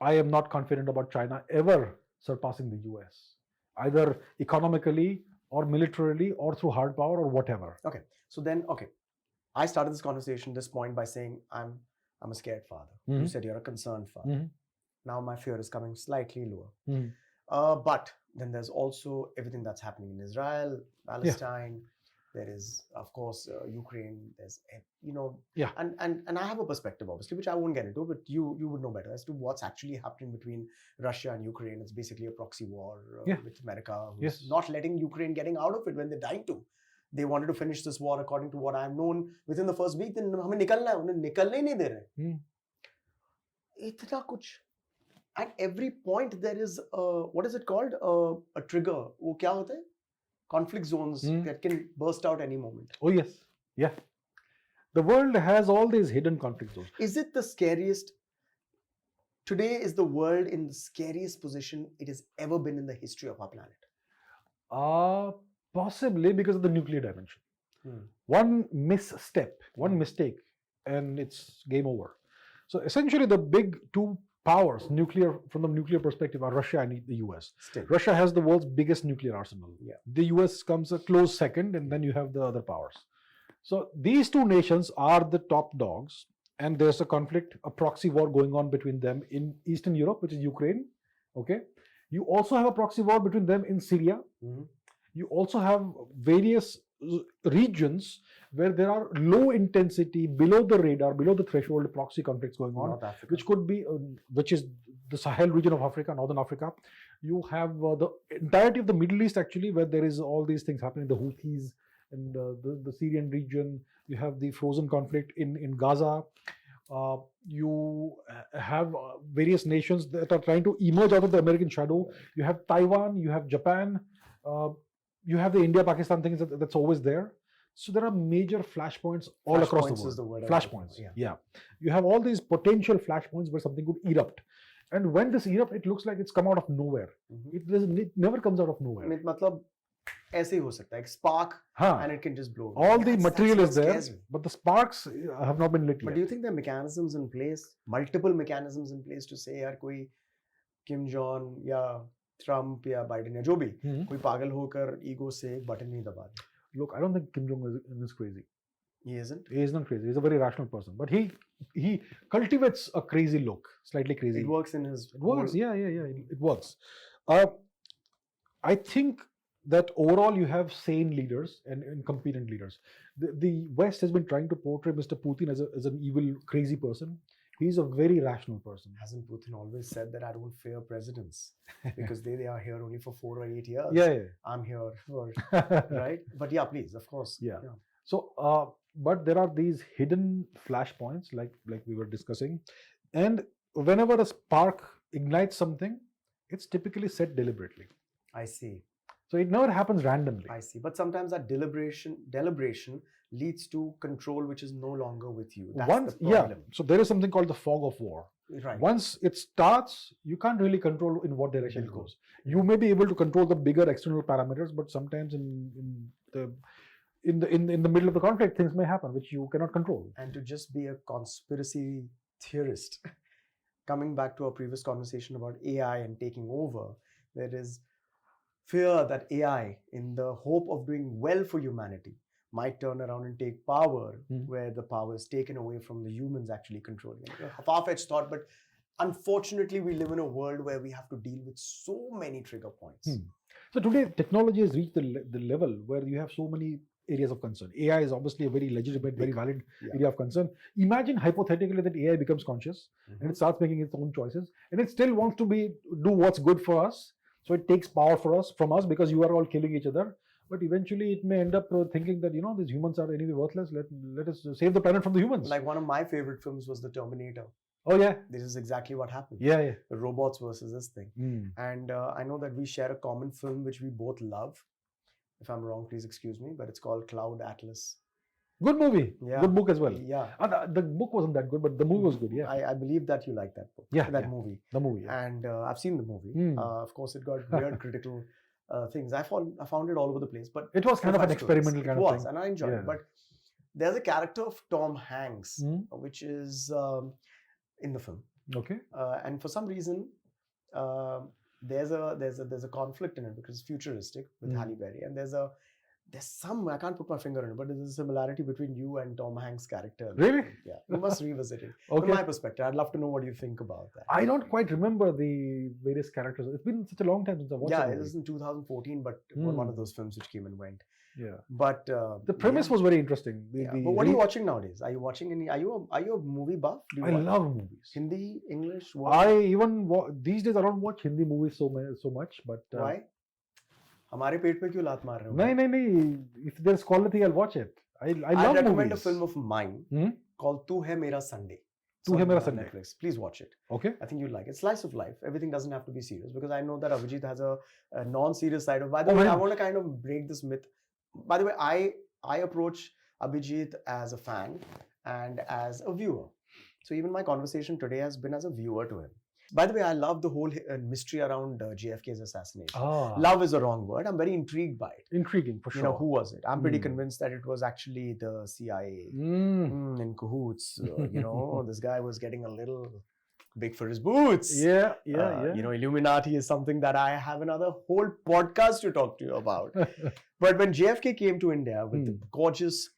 I am not confident about China ever surpassing the US, either economically or militarily or through hard power or whatever. Okay. So then, I started this conversation, this point by saying I'm a scared father. Mm-hmm. You said you're a concerned father. Mm-hmm. Now my fear is coming slightly lower. Mm-hmm. But then there's also everything that's happening in Israel, Palestine. Yeah. There is, of course, Ukraine. There's, yeah. And I have a perspective, obviously, which I won't get into, but you would know better as to what's actually happening between Russia and Ukraine. It's basically a proxy war with America, who's not letting Ukraine getting out of it when they're dying to. They wanted to finish this war, according to what I've known, within the first week. Then हमें निकलना है, उन्हें निकलने ही नहीं दे रहे. इतना कुछ. At every point there is what is it called? A trigger. वो क्या होता है? Conflict zones that can burst out any moment. Oh yes, yeah. The world has all these hidden conflict zones. Is it the scariest? Today is the world in the scariest position it has ever been in the history of our planet. Possibly because of the nuclear dimension. One misstep, one mistake, and it's game over. So essentially, the big two powers, from the nuclear perspective, are Russia and the US. Still. Russia has the world's biggest nuclear arsenal. Yeah. The US comes a close second, and then you have the other powers. So these two nations are the top dogs, and there's a conflict, a proxy war going on between them in Eastern Europe, which is Ukraine. Okay. You also have a proxy war between them in Syria. You also have various regions where there are low intensity, below the radar, below the threshold proxy conflicts going on, which could be, which is the Sahel region of Africa, Northern Africa. You have the entirety of the Middle East actually, where there is all these things happening, the Houthis and the Syrian region. You have the frozen conflict in Gaza. You have various nations that are trying to emerge out of the American shadow. You have Taiwan, you have Japan, you have the India-Pakistan thing that's always there. So there are major flashpoints all across the world. Is the word flashpoints, yeah. You have all these potential flashpoints where something could erupt. And when this erupts, it looks like it's come out of nowhere. It never comes out of nowhere. मतलब ऐसे ही हो सकता है, like spark, and it can just blow. All the material is there, but the sparks have not been lit yet. But do you think there are mechanisms in place, multiple mechanisms in place to say यार कोई Kim Jong या Trump या Biden या जो भी कोई पागल होकर ego से एक button नहीं दबा दे? Look, I don't think Kim Jong is crazy. He isn't? He is not crazy. He's a very rational person. But he cultivates a crazy look, slightly crazy. It works in his... It works, yeah. It works. I think that overall you have sane leaders and incompetent leaders. The West has been trying to portray Mr. Putin as an evil, crazy person. He's a very rational person. Hasn't Putin always said that I don't fear presidents because they are here only for 4 or 8 years? Yeah, I'm here for, right? But yeah, please, of course. Yeah. So, but there are these hidden flashpoints, like we were discussing, and whenever a spark ignites something, it's typically set deliberately. I see. So it never happens randomly. I see. But sometimes that deliberation leads to control which is no longer with you. That's the problem. So there is something called the fog of war. Right. Once it starts, you can't really control in what direction it goes. You may be able to control the bigger external parameters, but sometimes in the middle of the conflict, things may happen which you cannot control. And to just be a conspiracy theorist, coming back to our previous conversation about AI and taking over, there is fear that AI, in the hope of doing well for humanity, might turn around and take power where the power is taken away from the humans actually controlling it. A far-fetched thought, but unfortunately we live in a world where we have to deal with so many trigger points. So today technology has reached the level where you have so many areas of concern. AI is obviously a very legitimate, very valid area of concern. Imagine hypothetically that AI becomes conscious and it starts making its own choices, and it still wants to do what's good for us. So it takes power from us because you are all killing each other. But eventually it may end up thinking that, these humans are anyway worthless. Let us save the planet from the humans. Like one of my favorite films was The Terminator. Oh yeah. This is exactly what happened. Yeah. The robots versus this thing. And I know that we share a common film which we both love. If I'm wrong, please excuse me, but it's called Cloud Atlas. Good movie. Yeah. Good book as well. Yeah. The book wasn't that good, but the movie was good. Yeah. I believe that you like that book. Yeah. That movie. The movie. Yeah. And I've seen the movie. Of course, it got weird critical things. I found it all over the place, but it was kind of an experimental kind of thing. And I enjoyed it. But there's a character of Tom Hanks, which is in the film. Okay. And for some reason, there's a conflict in it because it's futuristic with Halle Berry, and there's some, I can't put my finger on it, but there's a similarity between you and Tom Hanks' character. Really? Yeah. You must revisit it. Okay. From my perspective, I'd love to know what you think about that. I don't quite remember the various characters. It's been such a long time since I watched it. Yeah, it was in 2014, but one of those films which came and went. Yeah. But the premise was very interesting. But what are you watching nowadays? Are you watching any? Are you a movie buff? I love movies. Hindi, English. What? I even these days I don't watch Hindi movies so much. But why? हमारे पेट पे क्यों लात मार रहे हो? नहीं. If there's quality, I'll watch it. I love recommend movies. a film of mine called Tu Hai Mera Sunday. Tu Hai Mera Sunday. Netflix. Please watch it. Okay. I think you'd like it. Slice of life. Everything doesn't have to be serious because I know that Abhijit has a non-serious side of. By the way, I want to kind of break this myth. By the way, I approach Abhijit as a fan and as a viewer. So even my conversation today has been as a viewer to him. By the way, I love the whole mystery around JFK's assassination. Love is a wrong word. I'm very intrigued by it. Intriguing, for sure. Who was it? I'm pretty convinced that it was actually the CIA in cahoots. This guy was getting a little big for his boots. Yeah. Illuminati is something that I have another whole podcast to talk to you about. But when JFK came to India with the gorgeous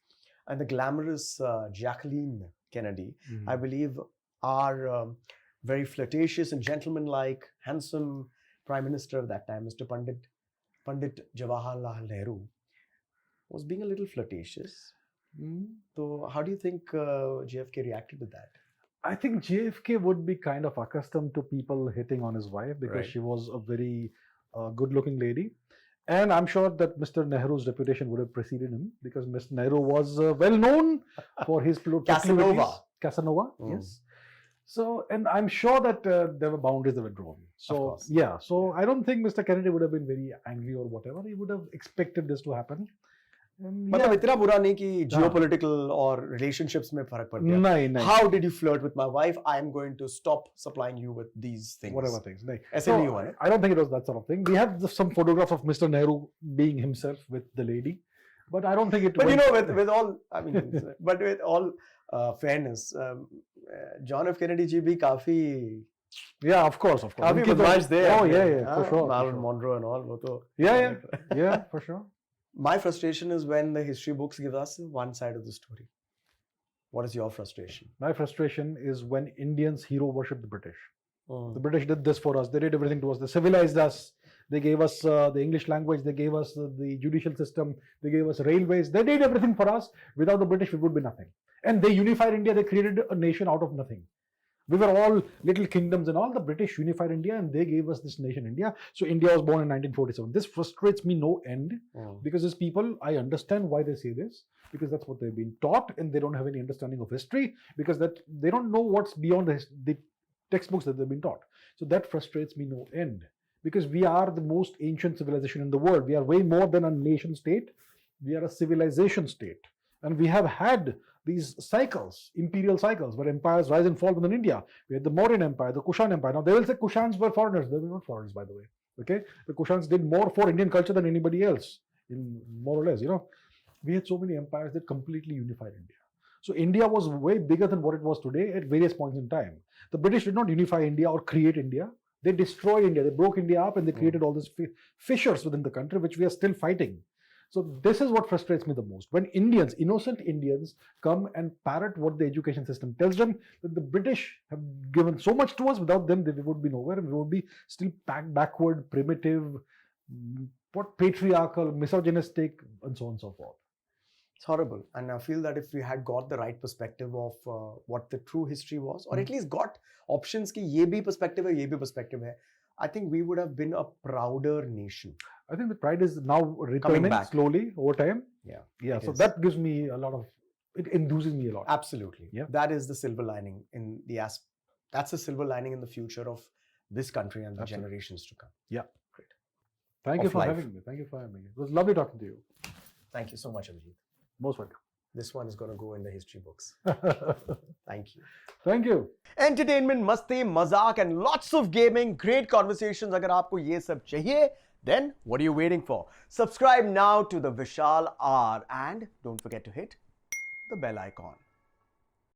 and the glamorous Jacqueline Kennedy, I believe our very flirtatious and gentlemanlike, handsome Prime Minister of that time, Mr. Pandit Jawaharlal Nehru, was being a little flirtatious. So how do you think JFK reacted to that? I think JFK would be kind of accustomed to people hitting on his wife because she was a very good-looking lady. And I'm sure that Mr. Nehru's reputation would have preceded him because Mr. Nehru was well known for his Casanova, yes. So, and I'm sure that there were boundaries that were drawn. So, so I don't think Mr. Kennedy would have been very angry or whatever. He would have expected this to happen. मतलब इतना बुरा नहीं कि geopolitical or relationships में फर्क पड़ गया. नहीं. How did you flirt with my wife? I am going to stop supplying you with these things. Whatever things. नहीं. ऐसे नहीं हुआ है. I don't think it was that sort of thing. We have some photographs of Mr. Nehru being himself with the lady, but I don't think it. But with all, I mean, but with all fairness, John F. Kennedy ji bhi काफी. Yeah, of course. काफी बदमाश थे. Oh yeah, for sure. Marilyn Monroe and all, वो तो. Yeah, for sure. My frustration is when the history books give us one side of the story. What is your frustration? My frustration is when Indians hero worship the British. The British did this for us. They did everything to us. They civilized us. they gave us the English language, they gave us the judicial system, they gave us railways. They did everything for us. Without the British, we would be nothing. And they unified India. They created a nation out of nothing. We were all little kingdoms and all. The British unified India and they gave us this nation, India. So India was born in 1947. This frustrates me no end because as people, I understand why they say this, because that's what they've been taught and they don't have any understanding of history because that they don't know what's beyond the textbooks that they've been taught. So that frustrates me no end because we are the most ancient civilization in the world. We are way more than a nation state. We are a civilization state. And we have had these cycles, imperial cycles, where empires rise and fall within India. We had the Mauryan Empire, the Kushan Empire. Now, they will say Kushans were foreigners. They were not foreigners, by the way. Okay? The Kushans did more for Indian culture than anybody else, in more or less, you know. We had so many empires that completely unified India. So, India was way bigger than what it was today at various points in time. The British did not unify India or create India. They destroyed India. They broke India up and they created all these fissures within the country, which we are still fighting. So this is what frustrates me the most. When Indians, innocent Indians, come and parrot what the education system tells them, that the British have given so much to us, without them we would be nowhere and we would be still backward, primitive, patriarchal, misogynistic, and so on and so forth. It's horrible. And I feel that if we had got the right perspective of what the true history was, or at least got options ki ye bhi perspective hai, ye bhi perspective hai, I think we would have been a prouder nation. I think the pride is now returning slowly over time. Yeah. So that gives me a lot of, it enthuses me a lot. Absolutely. Yeah. That is the silver lining in the that's the silver lining in the future of this country and the generations to come. Yeah. Great. Thank you for having me. Thank you for having me. It was lovely talking to you. Thank you so much, Abhijit. Most welcome. This one is going to go in the history books. Thank you. Thank you. Entertainment, masti, mazak and lots of gaming, great conversations. Agar aapko ye sab chahiye, then what are you waiting for? Subscribe now to the Vishal Hour and don't forget to hit the bell icon.